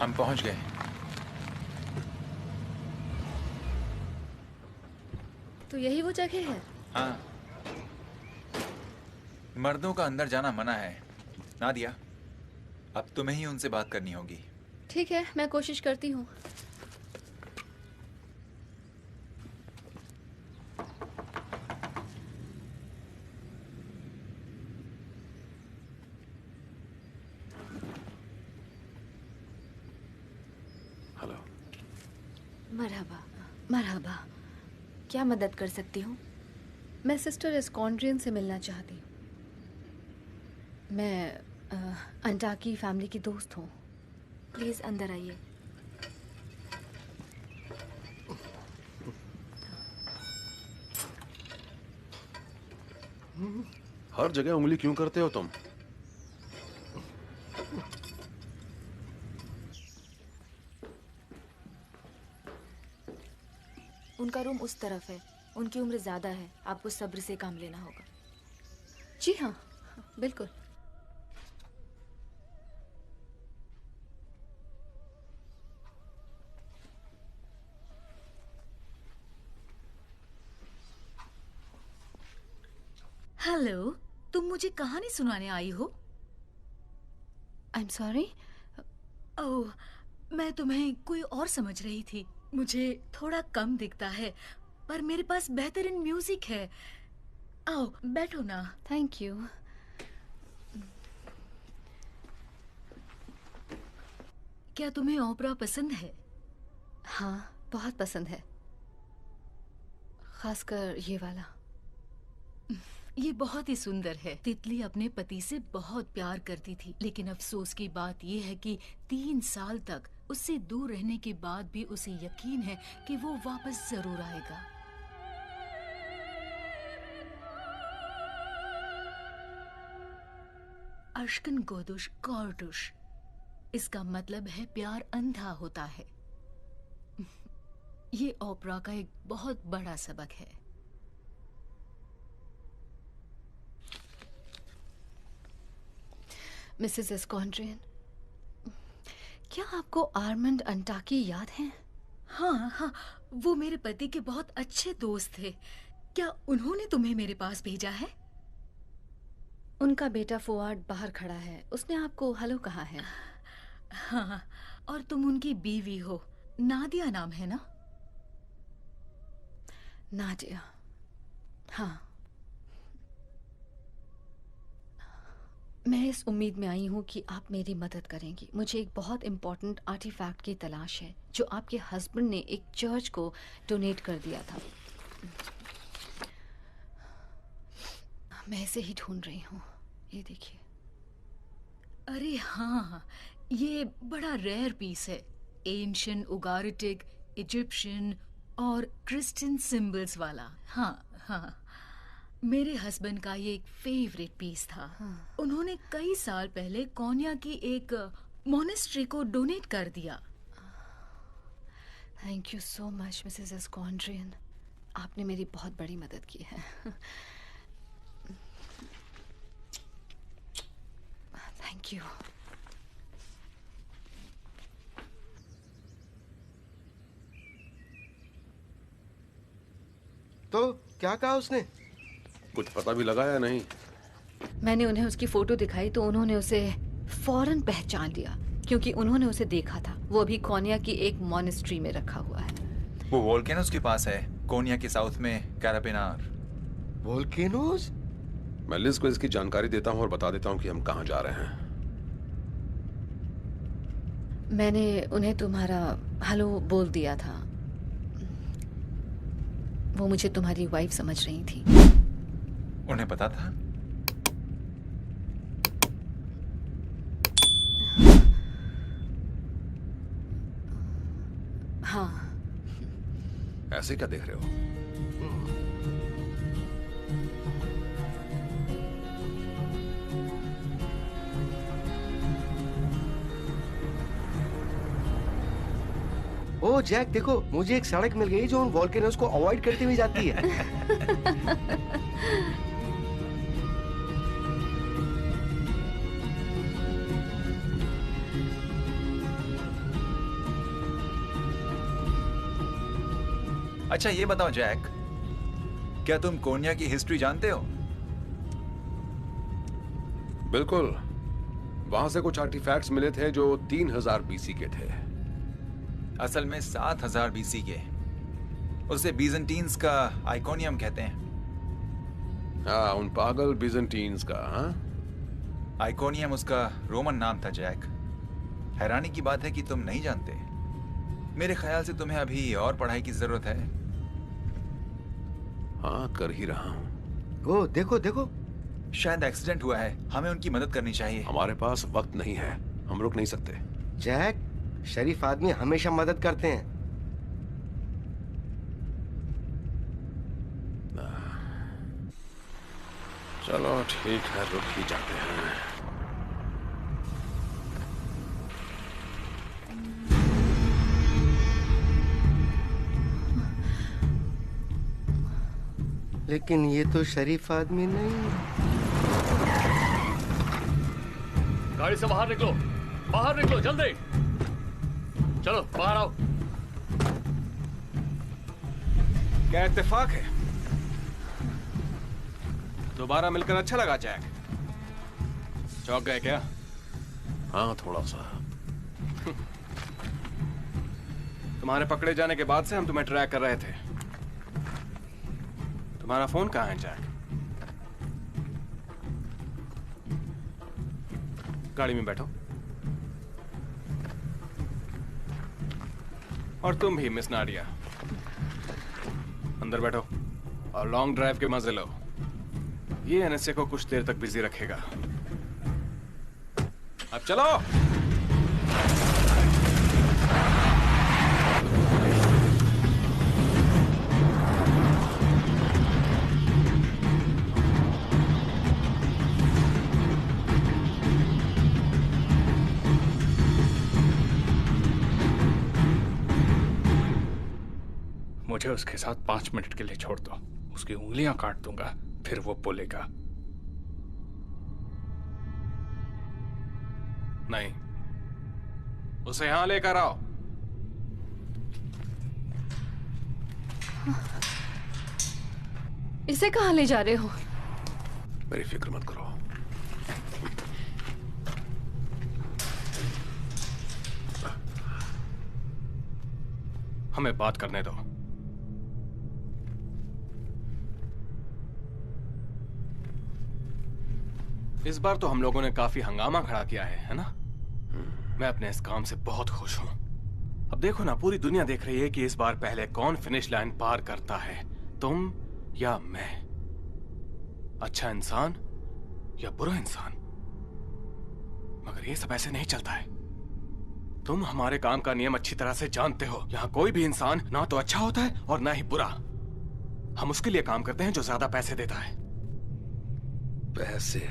हम पहुंच गए। तो यही वो जगह है। हाँ, मर्दों का अंदर जाना मना है। नादिया, अब तुम्हें ही उनसे बात करनी होगी। ठीक है, मैं कोशिश करती हूँ। हेलो। मरहबा। मरहबा। क्या मदद कर सकती हूँ? मैं सिस्टर एस्कॉन्ड्रियन से मिलना चाहती हूँ। मैं अंटाकी फैमिली की दोस्त हूँ। प्लीज अंदर आइए। हर जगह उंगली क्यों करते हो तुम? उनका रूम उस तरफ है। उनकी उम्र ज्यादा है, आपको सब्र से काम लेना होगा। जी हाँ, बिल्कुल। हेलो, तुम मुझे कहानी सुनाने आई हो? I am sorry. ओह, मैं तुम्हें कोई और समझ रही थी। मुझे थोड़ा कम दिखता है, पर मेरे पास बेहतरीन म्यूजिक है। आओ, बैठो ना। Thank you. क्या तुम्हें ओपेरा पसंद है? हाँ, बहुत पसंद है। खासकर ये वाला। ये बहुत ही सुंदर है। तितली अपने पति से बहुत प्यार करती थी, लेकिन अफसोस की बात ये है कि 3 साल तक उससे दूर रहने के बाद भी उसे यकीन है कि वो वापस जरूर आएगा। अश्कन गोदुश कॉर्डुश, इसका मतलब है प्यार अंधा होता है। ये ओपरा का एक बहुत बड़ा सबक है। मिसेस एस्कॉन्ड्रियन, क्या आपको आर्मंड अंटाकी याद है? हाँ हाँ, वो मेरे पति के बहुत अच्छे दोस्त थे। क्या उन्होंने तुम्हें मेरे पास भेजा है? उनका बेटा फुआद बाहर खड़ा है, उसने आपको हेलो कहा है। हाँ, और तुम उनकी बीवी हो, नादिया नाम है ना? नादिया, हाँ। मैं इस उम्मीद में आई हूँ कि आप मेरी मदद करेंगी। मुझे एक बहुत इम्पोर्टेंट आर्टिफैक्ट की तलाश है जो आपके हस्बैंड ने एक चर्च को डोनेट कर दिया था। मैं इसे ही ढूंढ रही हूँ, ये देखिए। अरे हाँ, ये बड़ा रेयर पीस है। एंशिएंट उगारिटिक, इजिप्शियन और क्रिश्चियन सिंबल्स वाला। हाँ हाँ, मेरे हस्बैंड का ये एक फेवरेट पीस था। हाँ। उन्होंने कई साल पहले कोन्या की एक मोनेस्ट्री को डोनेट कर दिया। Thank you so much Mrs Escondrian, आपने मेरी बहुत बड़ी मदद की है। Thank you. तो क्या कहा उसने? कुछ पता भी लगा या नहीं? मैंने उन्हें उसकी फोटो दिखाई तो उन्होंने उसे फौरन पहचान लिया, क्योंकि उन्होंने उसे देखा था। वो अभी कोन्या की एक मॉनेस्ट्री में रखा हुआ है। वो वोल्केनोस के पास है, कोन्या के साउथ में कैरापेनार। वोल्केनोस? मैं लिज को इसकी जानकारी देता हूँ और बता देता हूँ कि हम कहाँ जा रहे हैं। मैंने उन्हें तुम्हारा हेलो बोल दिया था। वो मुझे तुम्हारी वाइफ समझ रही थी। उन्हें पता था? हाँ। ऐसे क्या देख रहे हो? ओ जैक, देखो मुझे एक सड़क मिल गई जो उन वोल्केनोस को अवॉइड करती हुई जाती है। अच्छा ये बताओ जैक, क्या तुम कोन्या की हिस्ट्री जानते हो? बिल्कुल। वहां से कुछ आर्टिफैक्ट्स मिले थे जो 3000 बीसी के थे। असल में 7000 बीसी के। उसे बीजेंटीन्स का आइकोनियम कहते हैं। हाँ, उन पागल बीजेंटीन्स का। हाँ, आइकोनियम उसका रोमन नाम था जैक। हैरानी की बात है कि तुम नहीं जानते। मेरे ख्याल से तुम्हें अभी और पढ़ाई की जरूरत है। हाँ, कर ही रहा हूँ। ओ देखो देखो, शायद एक्सीडेंट हुआ है, हमें उनकी मदद करनी चाहिए। हमारे पास वक्त नहीं है, हम रुक नहीं सकते। जैक, शरीफ आदमी हमेशा मदद करते हैं। चलो ठीक है, रुक ही जाते हैं। लेकिन ये तो शरीफ आदमी नहीं। गाड़ी से बाहर निकलो, बाहर निकलो जल्दी। चलो बाहर आओ। क्या इत्तेफाक है? दोबारा मिलकर अच्छा लगा जैक। चौंक गए क्या? हाँ, थोड़ा सा। तुम्हारे पकड़े जाने के बाद से हम तुम्हें ट्रैक कर रहे थे। तुम्हारा फोन कहाँ है जैक? गाड़ी में बैठो। और तुम भी मिस नाडिया, अंदर बैठो। और लॉन्ग ड्राइव के मजे लो। ये एनएसए को कुछ देर तक बिजी रखेगा। अब चलो। मुझे उसके साथ 5 मिनट के लिए छोड़ दो। उसकी उंगलियां काट दूंगा, फिर वो बोलेगा। नहीं, उसे यहां लेकर आओ। इसे कहां ले जा रहे हो? मेरी फिक्र मत करो। हमें बात करने दो। इस बार तो हम लोगों ने काफी हंगामा खड़ा किया है ना? मैं अपने इस काम से बहुत खुश हूं। अब देखो ना, पूरी दुनिया देख रही है कि इस बार पहले कौन फिनिश लाइन पार करता है, तुम या मैं। अच्छा इंसान या बुरा इंसान। मगर ये सब ऐसे नहीं चलता है। तुम हमारे काम का नियम अच्छी तरह से जानते हो। यहां कोई भी इंसान ना तो अच्छा होता है और ना ही बुरा। हम उसके लिए काम करते हैं जो ज्यादा पैसे देता है। पैसे?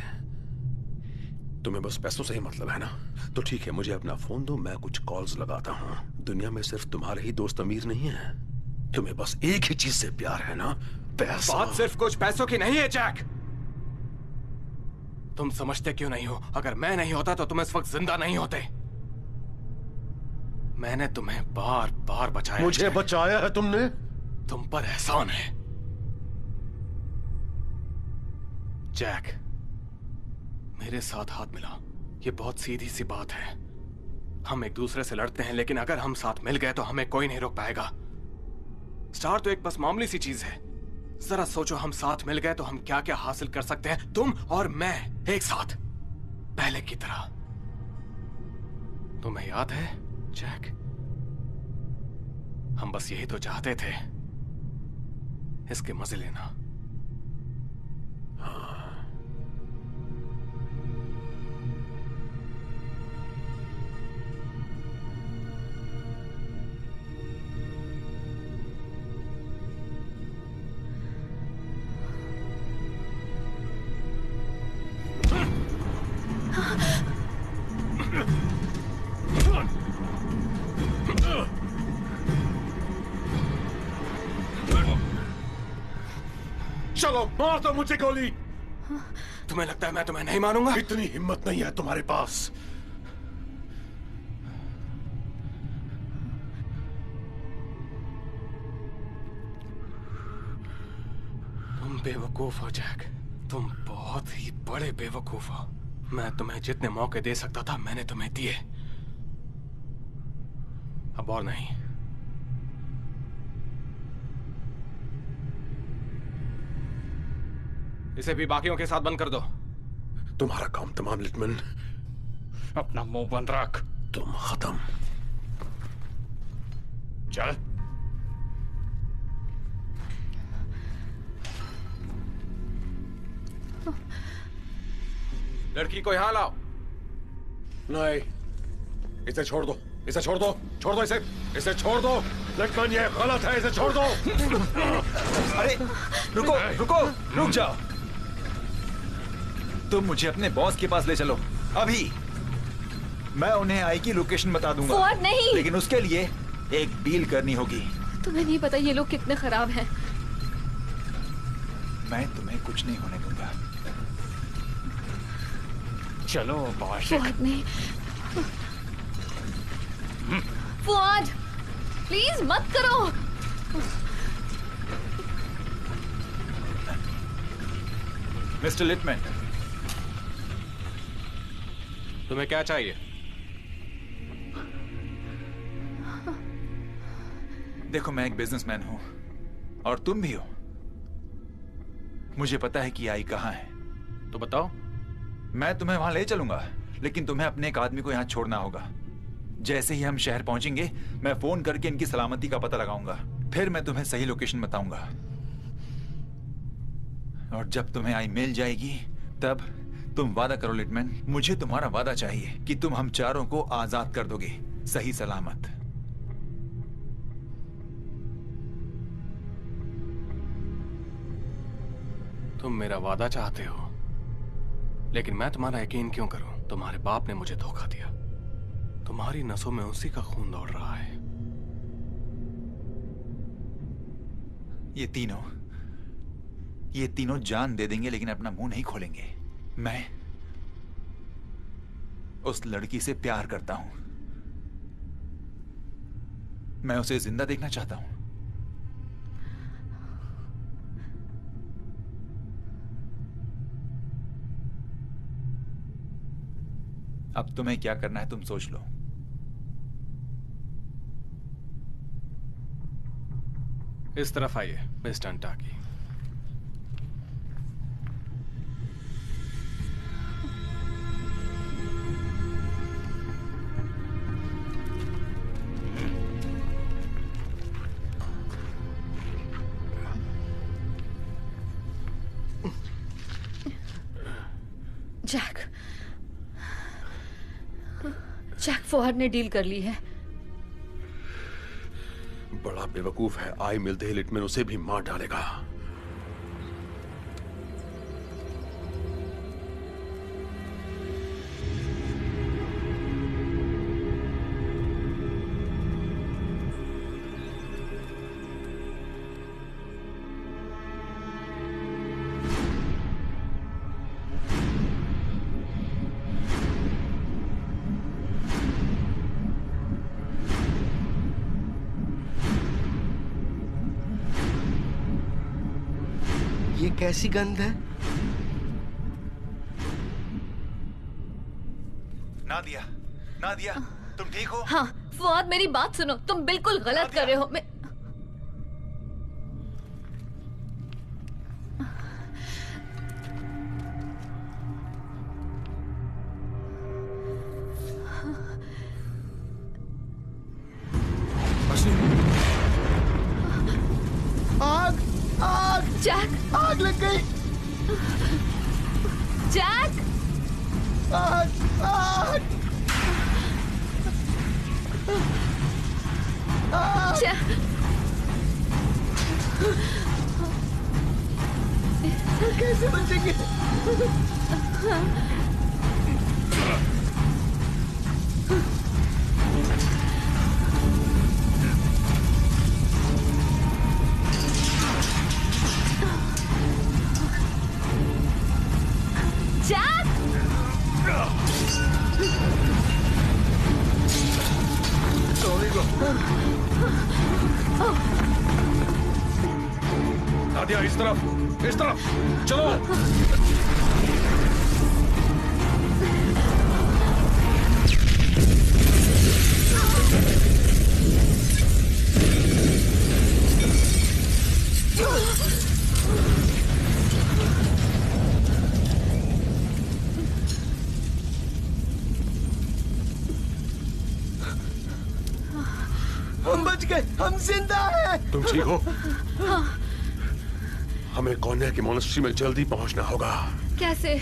तुम्हें बस पैसों से ही मतलब है ना? तो ठीक है, मुझे अपना फोन दो, मैं कुछ कॉल्स लगाता हूँ। दुनिया में सिर्फ तुम्हारे ही दोस्त अमीर नहीं है। तुम्हें बस एक ही चीज से प्यार है ना, पैसा। बात सिर्फ कुछ पैसों की नहीं है जैक। तुम समझते क्यों नहीं हो? अगर मैं नहीं होता तो तुम इस वक्त जिंदा नहीं होते। मैंने तुम्हें बार बार बचाया। मुझे बचाया है तुमने? तुम पर एहसान है जैक। मेरे साथ हाथ मिला। ये बहुत सीधी सी बात है। हम एक दूसरे से लड़ते हैं, लेकिन अगर हम साथ मिल गए तो हमें कोई नहीं रोक पाएगा। स्टार तो एक बस मामूली सी चीज है। जरा सोचो, हम साथ मिल गए तो हम क्या क्या हासिल कर सकते हैं, तुम और मैं एक साथ, पहले की तरह। तुम्हें याद है जैक? हम बस यही तो चाहते थे। इसके मजे लेना। चलो मार दो मुझे गोली। तुम्हें लगता है मैं तुम्हें नहीं मानूंगा? इतनी हिम्मत नहीं है तुम्हारे पास। तुम बेवकूफ हो जैक। तुम बहुत ही बड़े बेवकूफ हो। मैं तुम्हें जितने मौके दे सकता था मैंने तुम्हें दिए। अब और नहीं। इसे भी बाकियों के साथ बंद कर दो। तुम्हारा काम तमाम लिटमैन। अपना मुंह बंद रख। तुम खत्म। चल। लड़की को यहां लाओ। नहीं, इसे छोड़ दो, इसे छोड़ दो, छोड़ दो इसे, इसे छोड़ दो। लिटमैन ये गलत है, इसे छोड़ दो। अरे रुको रुको, रुक जाओ। तुम मुझे अपने बॉस के पास ले चलो अभी। मैं उन्हें आई की लोकेशन बता दूंगा। फुआद नहीं। लेकिन उसके लिए एक डील करनी होगी। तुम्हें नहीं पता ये लोग कितने खराब हैं। मैं तुम्हें कुछ नहीं होने दूंगा। चलो बाशिक। फुआद नहीं। फुआद प्लीज मत करो। मिस्टर लिटमैन, तुम्हें क्या चाहिए? देखो मैं एक बिजनेसमैन हूं और तुम भी हो। मुझे पता है कि आई कहां है। तो बताओ। मैं तुम्हें वहां ले चलूंगा, लेकिन तुम्हें अपने एक आदमी को यहां छोड़ना होगा। जैसे ही हम शहर पहुंचेंगे मैं फोन करके इनकी सलामती का पता लगाऊंगा। फिर मैं तुम्हें सही लोकेशन बताऊंगा। और जब तुम्हें आई मिल जाएगी तब तुम वादा करो लिटमैन, मुझे तुम्हारा वादा चाहिए कि तुम हम चारों को आजाद कर दोगे सही सलामत। तुम मेरा वादा चाहते हो, लेकिन मैं तुम्हारा यकीन क्यों करूं? तुम्हारे बाप ने मुझे धोखा दिया। तुम्हारी नसों में उसी का खून दौड़ रहा है। ये तीनों जान दे देंगे लेकिन अपना मुंह नहीं खोलेंगे। मैं उस लड़की से प्यार करता हूं। मैं उसे जिंदा देखना चाहता हूं। अब तुम्हें क्या करना है तुम सोच लो। इस तरफ आइए मिस्टर अंटाकी। जैक फुआद ने डील कर ली है। बड़ा बेवकूफ है, आई मिलते ही लिटमैन उसे भी मार डालेगा। ये कैसी गंध है? नादिया, नादिया, तुम ठीक हो? हाँ, फुआद मेरी बात सुनो, तुम बिल्कुल गलत कर रहे हो। मैं आग! आग! जैक! आग लग गई! जैक! आग! आग! जैक! कैसे बचेंगे? जैक! नादिया, इस तरफ चलो। हम बच गए, हम जिंदा हैं। तुम ठीक हो? हमें कॉर्नेल की मॉनेस्ट्री में जल्दी पहुंचना होगा। कैसे?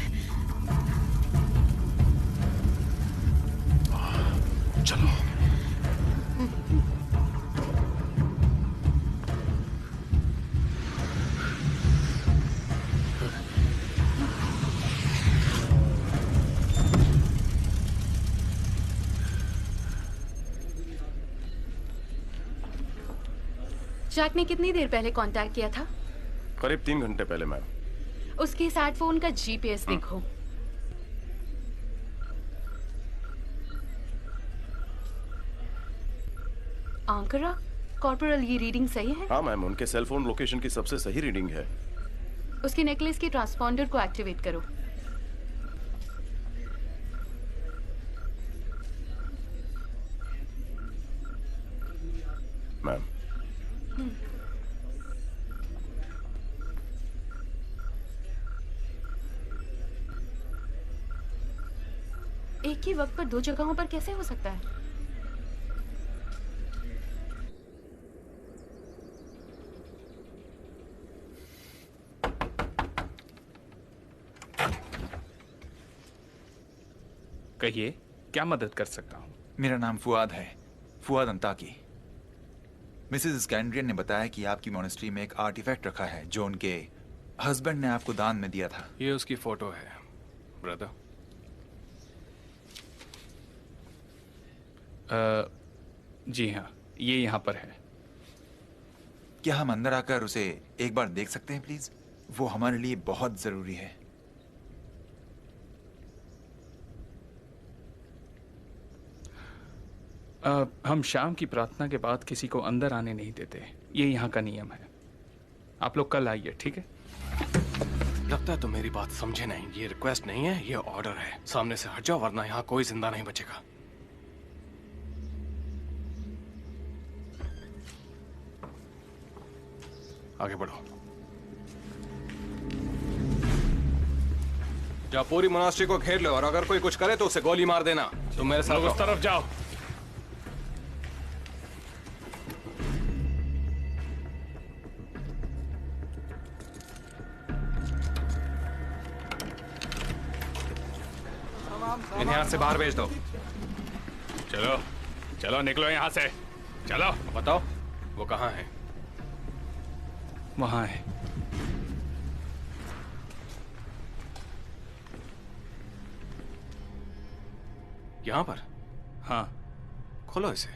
चलो। जैक ने कितनी देर पहले कांटेक्ट किया था? करीब 3 घंटे पहले मैम। उसके सैट फोन का जीपीएस देखो। आंकड़ा कॉर्पोरल, ये रीडिंग सही है? हाँ मैम, उनके सेल फोन लोकेशन की सबसे सही रीडिंग है। उसके नेकलेस की ट्रांसपॉन्डर को एक्टिवेट करो। मैम, एक ही वक्त पर 2 जगहों पर कैसे हो सकता है? कहिए, क्या मदद कर सकता हूँ? मेरा नाम फुआद है, फुआद अंताकी। मिसेस स्कैंड्रियन ने बताया कि आपकी मॉनेस्ट्री में एक आर्टिफैक्ट रखा है जो उनके हस्बैंड ने आपको दान में दिया था। ये उसकी फोटो है, ब्रदर। जी हाँ, ये यहाँ पर है। क्या हम अंदर आकर उसे एक बार देख सकते हैं प्लीज? वो हमारे लिए बहुत जरूरी है। हम शाम की प्रार्थना के बाद किसी को अंदर आने नहीं देते, ये यहाँ का नियम है। आप लोग कल आइए, ठीक है? लगता है तुम मेरी बात समझे नहीं। ये रिक्वेस्ट नहीं है, ये ऑर्डर है। सामने से हट जाओ वरना यहाँ कोई जिंदा नहीं बचेगा। आगे बढ़ो। जाओ पूरी मोनास्ट्री को घेर लो और अगर कोई कुछ करे तो उसे गोली मार देना। तुम मेरे साथ उस तरफ जाओ। इन्हें यहाँ से बाहर भेज दो। चलो चलो, निकलो यहाँ से, चलो। बताओ वो कहाँ है? वहाँ है। यहाँ पर? हाँ। खोलो इसे।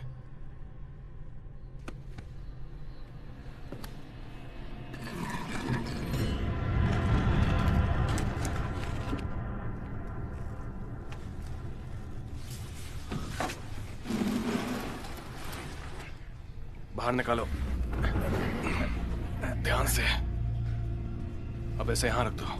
बाहर निकालो, ध्यान से। अब इसे यहां रख दो।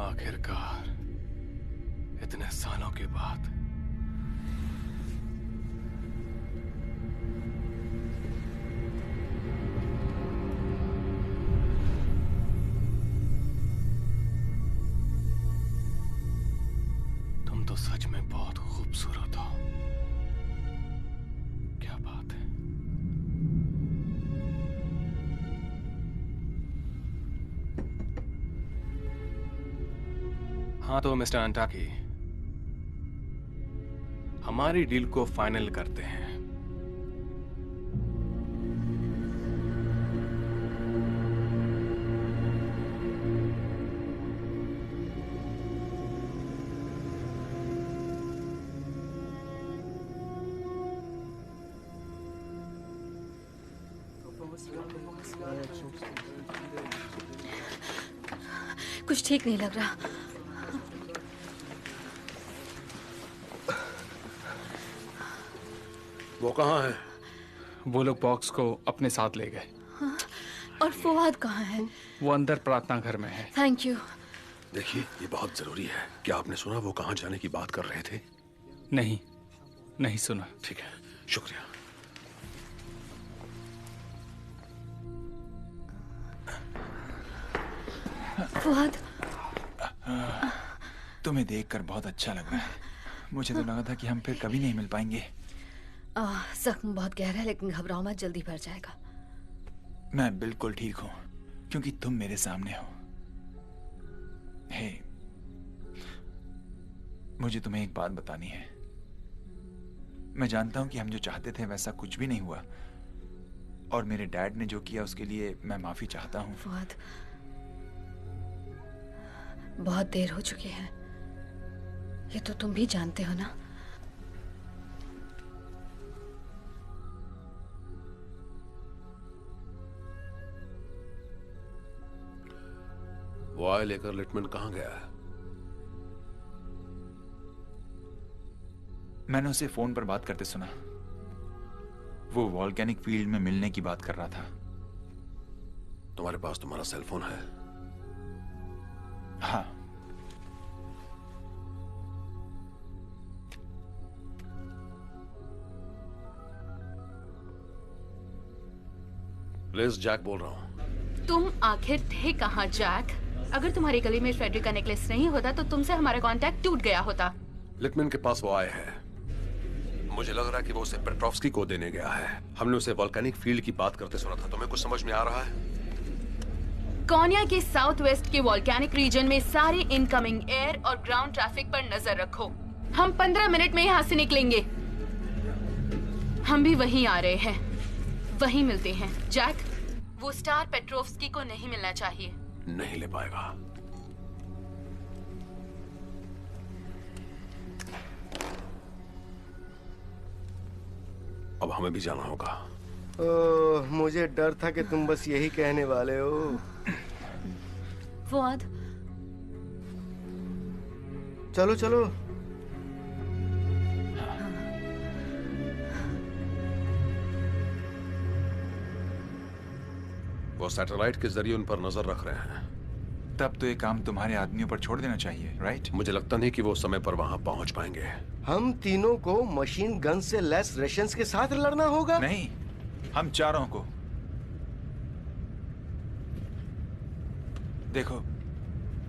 आखिरकार इतने सालों के बाद तुम तो सच में बहुत खूबसूरत हो। क्या बात है। हाँ तो मिस्टर अंटाकी, हमारी डील को फाइनल करते हैं। कुछ ठीक नहीं लग रहा। वो कहाँ है? वो लोग बॉक्स को अपने साथ ले गए। हाँ, और फुआद कहाँ है? वो अंदर प्रार्थना घर में है। Thank you. देखिए, ये बहुत जरूरी है। क्या आपने सुना वो कहाँ जाने की बात कर रहे थे? नहीं, नहीं सुना। ठीक है, शुक्रिया। फुआद, तुम्हें देखकर बहुत अच्छा लग रहा है। मुझे तो लगा था कि हम फिर कभी नहीं मिल पाएंगे। जख्म बहुत गहरा है लेकिन घबराओ मत, जल्दी भर जाएगा। मैं बिल्कुल ठीक हूँ क्योंकि तुम मेरे सामने हो। हे, मुझे तुम्हें एक बात बतानी है। मैं जानता हूं कि हम जो चाहते थे वैसा कुछ भी नहीं हुआ और मेरे डैड ने जो किया उसके लिए मैं माफी चाहता हूं। फुआद, बहुत देर हो चुकी है, ये तो तुम भी जानते हो ना। वो आए लेकर लिटमैन कहाँ गया है? मैंने उसे फोन पर बात करते सुना। वो वॉल्केनिक फील्ड में मिलने की बात कर रहा था। तुम्हारे पास तुम्हारा सेल फोन है? हाँ। लिज, जैक बोल रहा हूँ। तुम आखिर थे कहाँ जैक? अगर तुम्हारे गले में फेडरिक का नेकलेस नहीं होता तो तुमसे हमारा कांटेक्ट टूट गया होता। लिटमैन के पास वो आए हैं। मुझे लग रहा है कि वो उसे पेट्रोव्स्की को देने गया है। हमने उसे वॉल्केनिक फील्ड की बात करते सुना था। तुम्हें कुछ समझ में आ रहा है? कोनिया के साउथ वेस्ट के वॉल्केनिक रीजन में सारे इनकमिंग एयर और ग्राउंड ट्रैफिक पर नजर रखो। हम 15 मिनट में यहाँ से निकलेंगे। हम भी वहीं आ रहे हैं, वहीं मिलते हैं। जैक, वो स्टार पेट्रोव्स्की को नहीं मिलना चाहिए। नहीं ले पाएगा। अब हमें भी जाना होगा। ओह, मुझे डर था कि तुम बस यही कहने वाले हो। फुआद, चलो चलो। वो सैटेलाइट के जरिए उन पर नजर रख रहे हैं। तब तो ये काम तुम्हारे आदमियों पर छोड़ देना चाहिए, राइट? मुझे लगता नहीं कि वो समय पर वहां पहुंच पाएंगे। हम तीनों को मशीन गन से लैस रशियंस के साथ लड़ना होगा? नहीं, हम चारों को। देखो,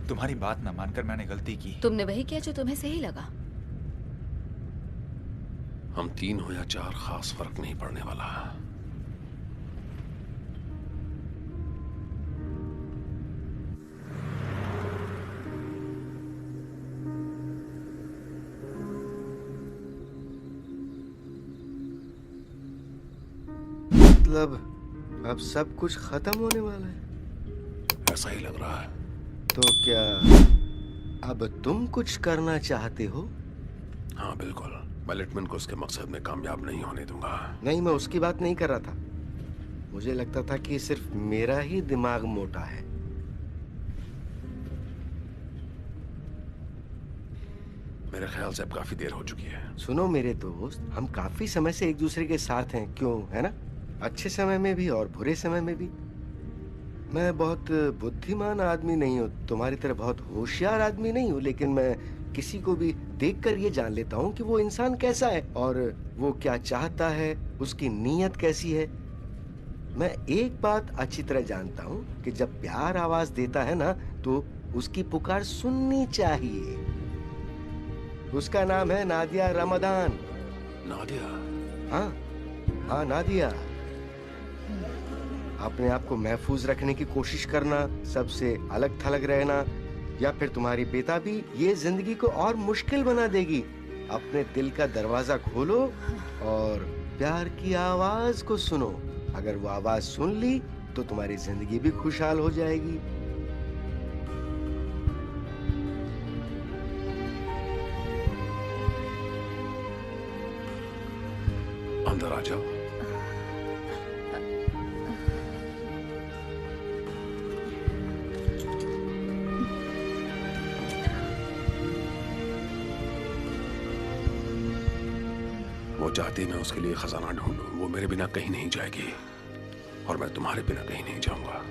तुम्हारी बात ना मानकर मैंने गलती की। तुमने वही किया जो तुम्हें सही लगा। हम 3 हो या 4, खास फर्क नहीं पड़ने वाला। मतलब अब सब कुछ खत्म होने वाला है? ऐसा ही लग रहा है। तो क्या अब तुम कुछ करना चाहते हो? हाँ बिल्कुल। मैं लिटमैन को उसके मकसद में कामयाब नहीं होने दूंगा। नहीं, मैं उसकी बात नहीं कर रहा था। मुझे लगता था कि सिर्फ मेरा ही दिमाग मोटा है। मेरे ख्याल से अब काफी देर हो चुकी है। सुनो मेरे दोस्त, हम काफी समय से एक दूसरे के साथ हैं, क्यों, है ना? अच्छे समय में भी और बुरे समय में भी। मैं बहुत बुद्धिमान आदमी नहीं हूँ, तुम्हारी तरह बहुत होशियार आदमी नहीं हूँ, लेकिन मैं किसी को भी देखकर ये जान लेता हूँ कि वो इंसान कैसा है और वो क्या चाहता है, उसकी नीयत कैसी है। मैं एक बात अच्छी तरह जानता हूँ कि जब प्यार आवाज देता है ना, तो उसकी पुकार सुननी चाहिए। उसका नाम है नादिया रमदान। नादिया? हाँ हाँ, नादिया। अपने आप को महफूज रखने की कोशिश करना, सबसे अलग थलग रहना, या फिर तुम्हारी बेताबी ये जिंदगी को और मुश्किल बना देगी। अपने दिल का दरवाजा खोलो और प्यार की आवाज को सुनो। अगर वो आवाज सुन ली तो तुम्हारी जिंदगी भी खुशहाल हो जाएगी। अंदर आ जाओ। वो चाहती है मैं उसके लिए खजाना ढूंढूं। वो मेरे बिना कहीं नहीं जाएगी और मैं तुम्हारे बिना कहीं नहीं जाऊंगा।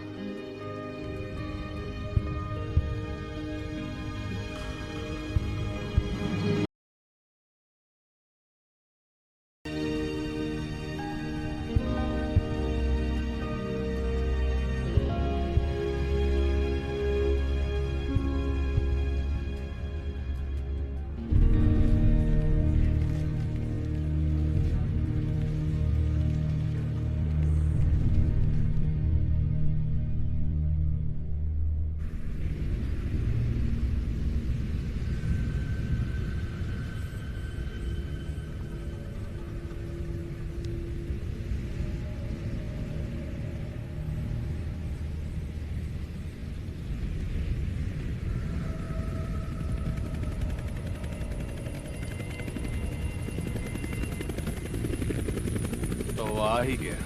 तो आ ही गया।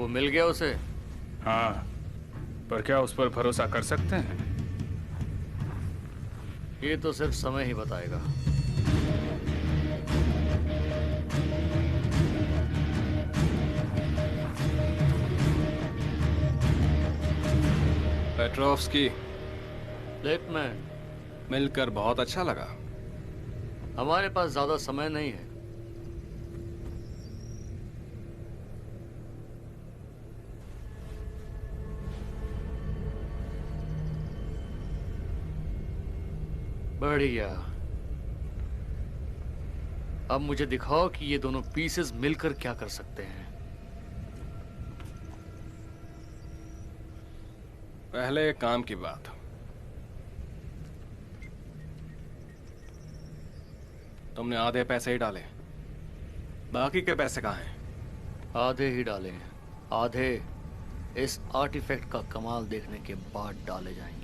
मिल गया उसे? हाँ, पर क्या उस पर भरोसा कर सकते हैं? ये तो सिर्फ समय ही बताएगा। पेट्रोव्स्की, लिटमैन, मिलकर बहुत अच्छा लगा। हमारे पास ज्यादा समय नहीं है। बढ़िया। अब मुझे दिखाओ कि ये दोनों पीसेस मिलकर क्या कर सकते हैं। पहले काम की बात। तुमने आधे पैसे ही डाले, बाकी के पैसे कहाँ हैं? आधे ही डाले हैं। आधे इस आर्टिफैक्ट का कमाल देखने के बाद डाले जाएंगे।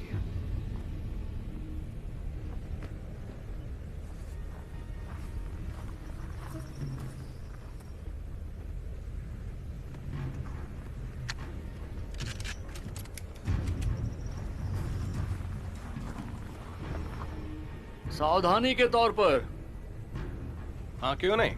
सावधानी के तौर पर। हाँ, क्यों नहीं?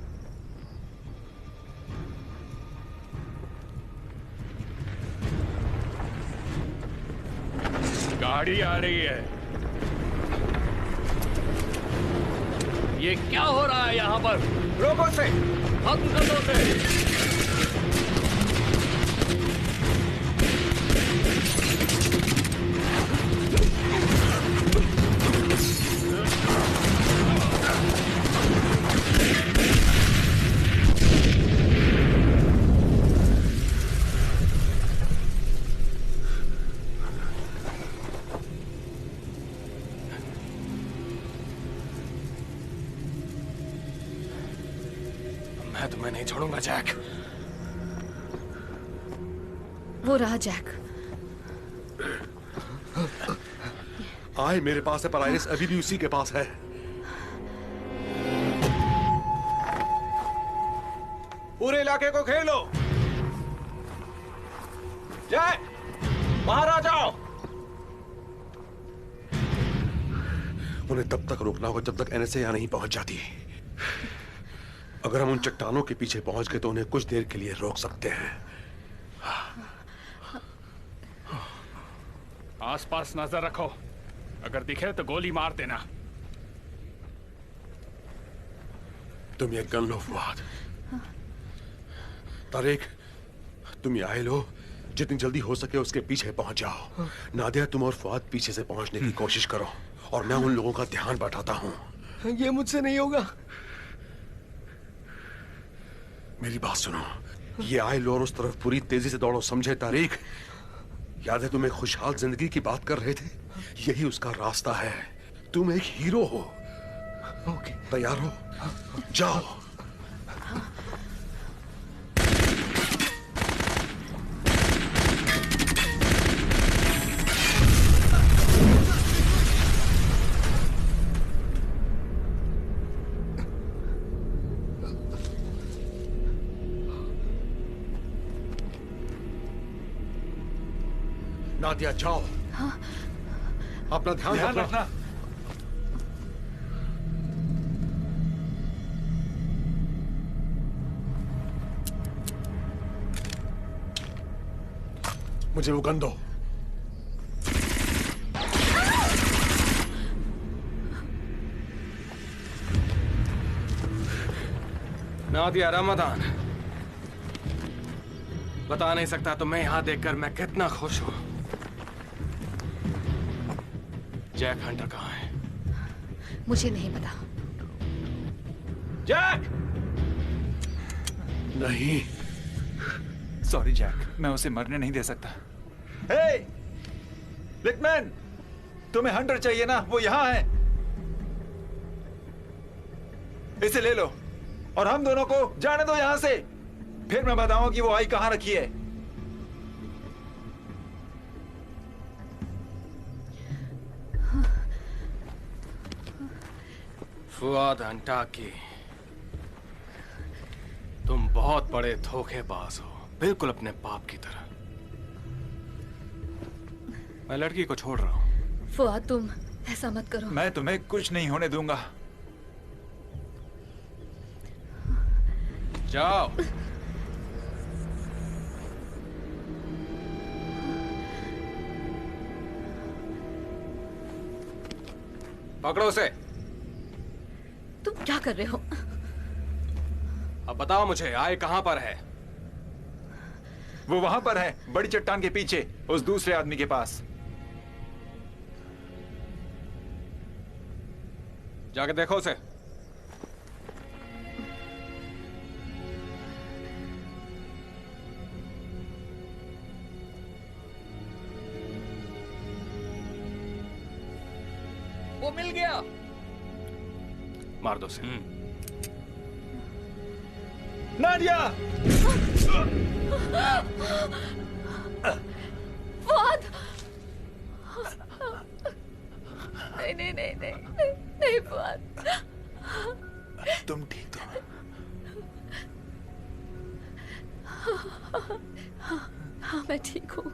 गाड़ी आ रही है। ये क्या हो रहा है यहाँ पर? रोको से, खत्म कर दो उसे। मैं तुम्हें नहीं छोड़ूंगा जैक। वो रहा जैक। आए मेरे पास है, पर आइरिस अभी भी उसी के पास है। पूरे इलाके को घेर लो। जैक, बाहर आ जाओ। उन्हें तब तक रोकना होगा जब तक एनएसए यहां नहीं पहुंच जाती। अगर हम उन चट्टानों के पीछे पहुंच गए तो उन्हें कुछ देर के लिए रोक सकते हैं। आसपास नजर रखो, अगर दिखे तो गोली मार देना। तुम ये गन लो फुआद। तारिक, तुम ये आए लो। जितनी जल्दी हो सके उसके पीछे पहुंच जाओ। नादिया, तुम और फुआद पीछे से पहुंचने की कोशिश करो और मैं उन लोगों का ध्यान बैठाता हूं। ये मुझसे नहीं होगा। मेरी बात सुनो, ये आए लो और उस तरफ पूरी तेजी से दौड़ो, समझे तारिक? याद है तुम एक खुशहाल जिंदगी की बात कर रहे थे? यही उसका रास्ता है। तुम एक हीरो हो। ओके, तैयार हो? जाओ। नादिया, जाओ। हाँ? अपना ध्यान रखना। मुझे वो गन दो। नादिया रमदान, बता नहीं सकता तो मैं यहां देखकर मैं कितना खुश हूं। जैक हंटर कहाँ है? मुझे नहीं पता। जैक! नहीं। सॉरी जैक, मैं उसे मरने नहीं दे सकता। हे, लिटमैन, तुम्हें हंटर चाहिए ना? वो यहां है। इसे ले लो और हम दोनों को जाने दो यहां से। फिर मैं बताऊं कि वो आई कहां रखी है। फुआद अंटाकी, तुम बहुत बड़े धोखेबाज हो। बिल्कुल अपने बाप की तरह। मैं लड़की को छोड़ रहा हूं। फुआद, तुम ऐसा मत करो। मैं तुम्हें कुछ नहीं होने दूंगा। जाओ। पकड़ो उसे। तुम क्या कर रहे हो? अब बताओ मुझे, आय कहां पर है? वो वहां पर है, बड़ी चट्टान के पीछे, उस दूसरे आदमी के पास। जाके देखो उसे। वो मिल गया। मार दो उसे। नादिया! फुआद! नहीं नहीं नहीं नहीं नहीं, नहीं फुआद। तुम ठीक तो? हाँ, मैं ठीक हूँ।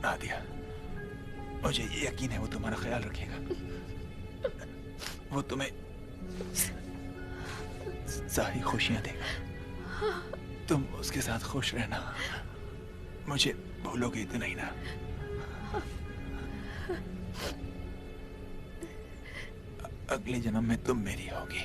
नादिया, मुझे यकीन है वो तुम्हारा ख्याल रखेगा। वो तुम्हें सारी खुशियां देगा। तुम उसके साथ खुश रहना। मुझे भूलोगे तो नहीं ना? अगले जन्म में तुम मेरी होगी।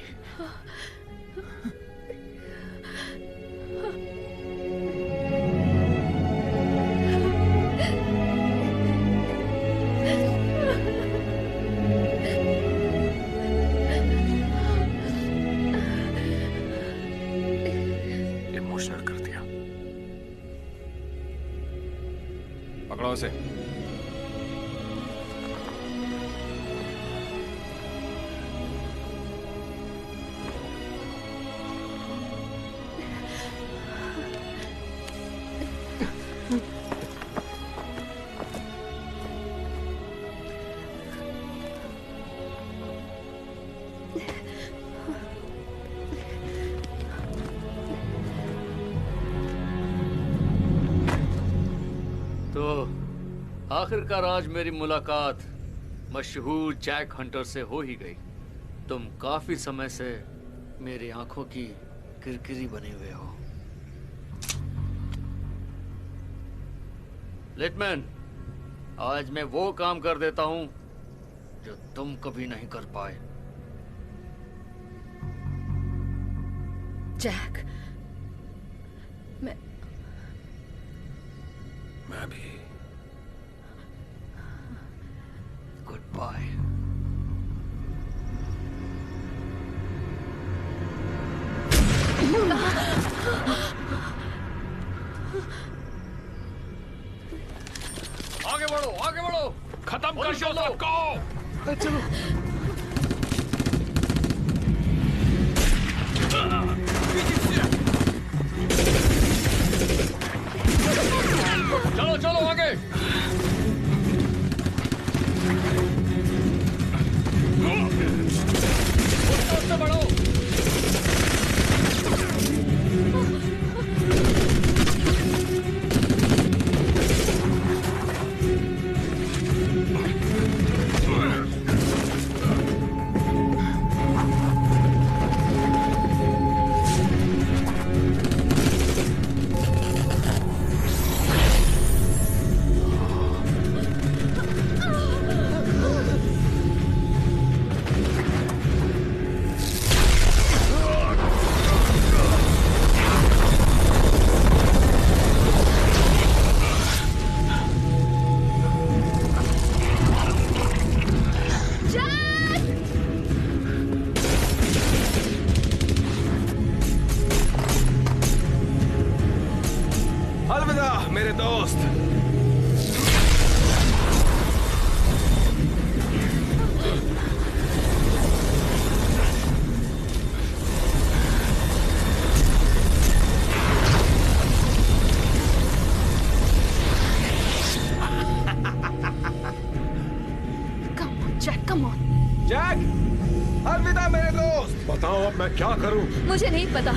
इमोशनल कर दिया। पकड़ो उसे। आखिरकार आज मेरी मुलाकात मशहूर जैक हंटर से हो ही गई। तुम काफी समय से मेरी आंखों की किरकिरी बने हुए हो। लिटमैन, आज मैं वो काम कर देता हूं जो तुम कभी नहीं कर पाए। जैक, मैं भी। Good bye. आगे बढ़ो, आगे बढ़ो। खत्म कर दो सबको। चलो। चलो चलो आगे। उससे बढ़ो। अलविदा मेरे दोस्त। Come on, Jack, come on. Jack, अलविदा मेरे दोस्त। बताओ अब मैं क्या करूं? मुझे नहीं पता।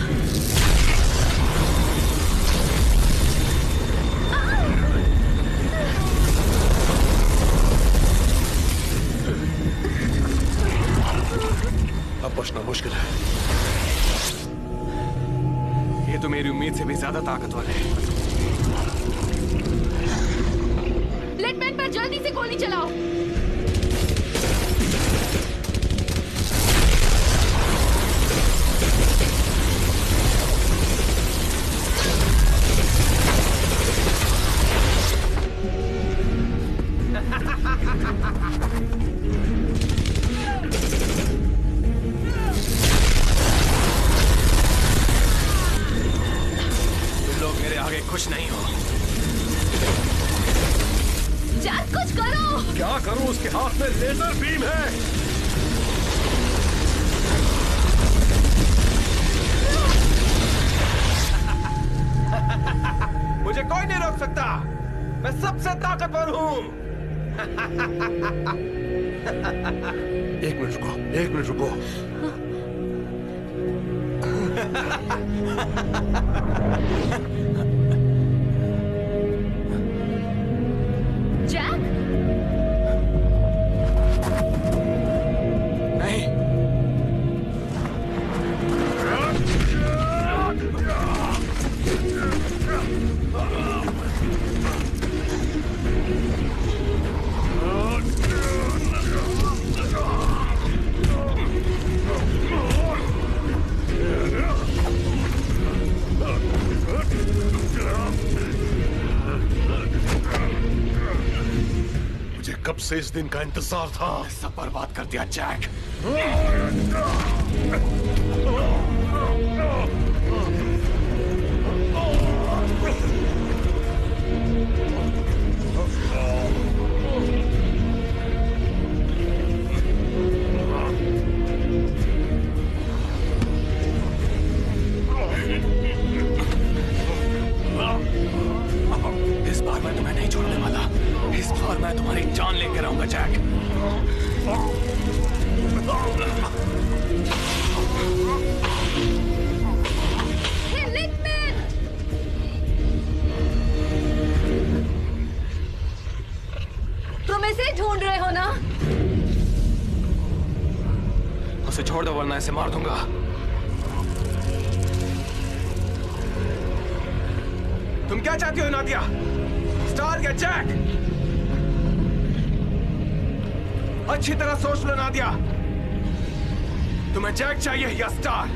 अब बचना मुश्किल है। ये तो मेरी उम्मीद से भी ज्यादा ताकतवर है। लिटमैन पर जल्दी से गोली चलाओ। खुश नहीं हो। जैक कुछ करो। क्या करूं? उसके हाथ में लेजर बीम है। मुझे कोई नहीं रोक सकता। मैं सबसे ताकतवर हूं। एक मिनट रुको, एक मिनट रुको। जैक? नहीं। मुझे कब से इस दिन का इंतजार था। सब बर्बाद कर दिया जैक। इस बार मैं तुम्हें नहीं छोड़ने वाला। इस बार मैं तुम्हारी जान लेकर रहूंगा जैक। तुम इसे ढूंढ रहे हो ना? उसे छोड़ दो वरना इसे मार दूंगा। तुम क्या चाहती हो नादिया? स्टार या जैक? अच्छी तरह सोच लो नादिया। तुम्हें जैक चाहिए या स्टार?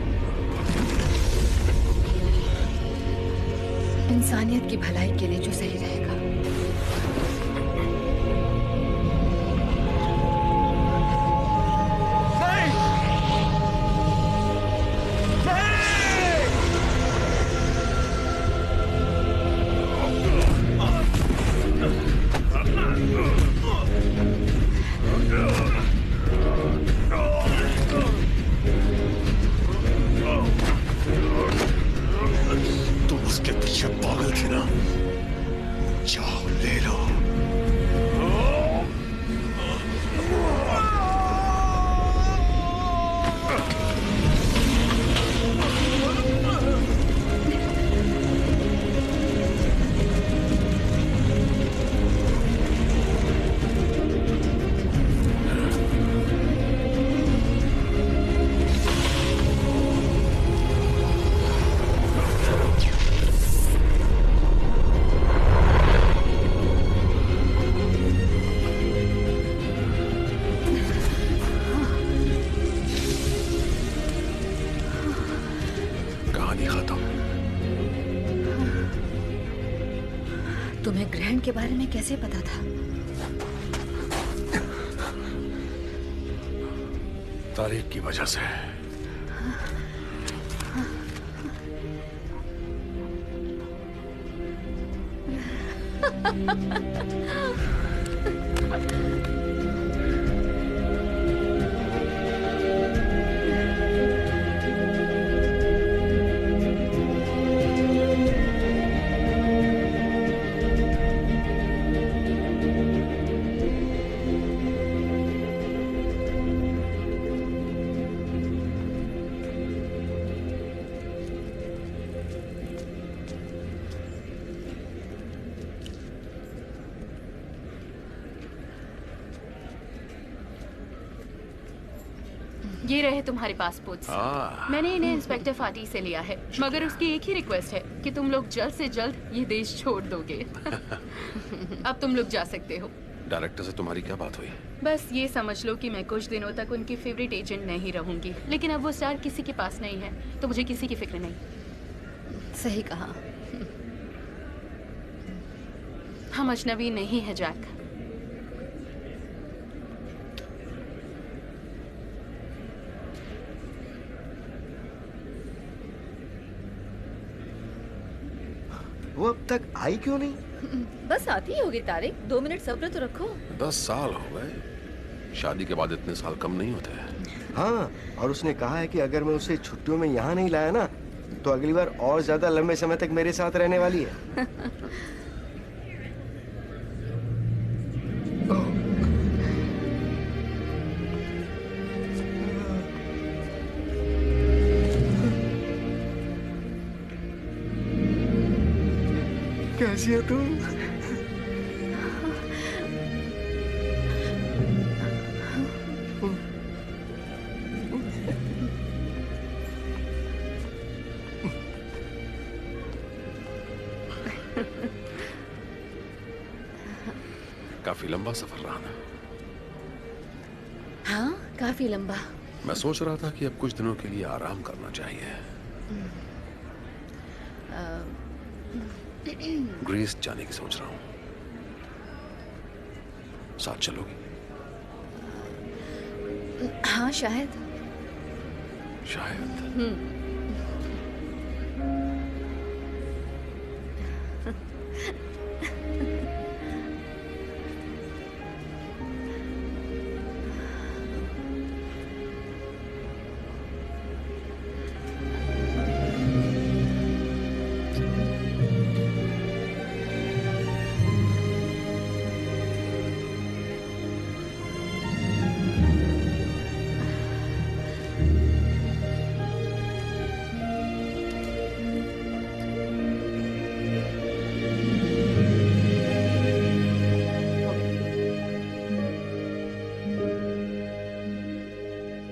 इंसानियत की भलाई के लिए जो सही रहेगा। तुम उसके पीछे पागल थी ना? जाओ ले लो। तुम्हें ग्रहण के बारे में कैसे पता था? तारीख की वजह से। ये रहे तुम्हारे पासपोर्ट्स। मैंने इन्हें इंस्पेक्टर फाटी से लिया है, मगर उसकी एक ही रिक्वेस्ट है कि तुम लोग जल्द से जल्द ये देश छोड़ दोगे। अब तुम लोग जा सकते हो। डायरेक्टर से तुम्हारी क्या बात हुई? बस ये समझ लो कि मैं कुछ दिनों तक उनकी फेवरेट एजेंट नहीं रहूंगी, लेकिन अब वो स्टार किसी के पास नहीं है तो मुझे किसी की फिक्र नहीं। सही कहा। हम अजनबी नहीं है जैक। वो अब तक आई क्यों नहीं? बस आती ही होगी तारिक, 2 मिनट सब्र तो रखो। 10 साल हो गए, शादी के बाद इतने साल कम नहीं होते हैं। हाँ, और उसने कहा है कि अगर मैं उसे छुट्टियों में यहाँ नहीं लाया ना, तो अगली बार और ज्यादा लंबे समय तक मेरे साथ रहने वाली है। कैसी हो तुम? काफी लंबा सफर रहा ना? हाँ, काफी लंबा। मैं सोच रहा था कि अब कुछ दिनों के लिए आराम करना चाहिए। ग्रीस जाने की सोच रहा हूँ, साथ चलोगी? हाँ, शायद। शायद।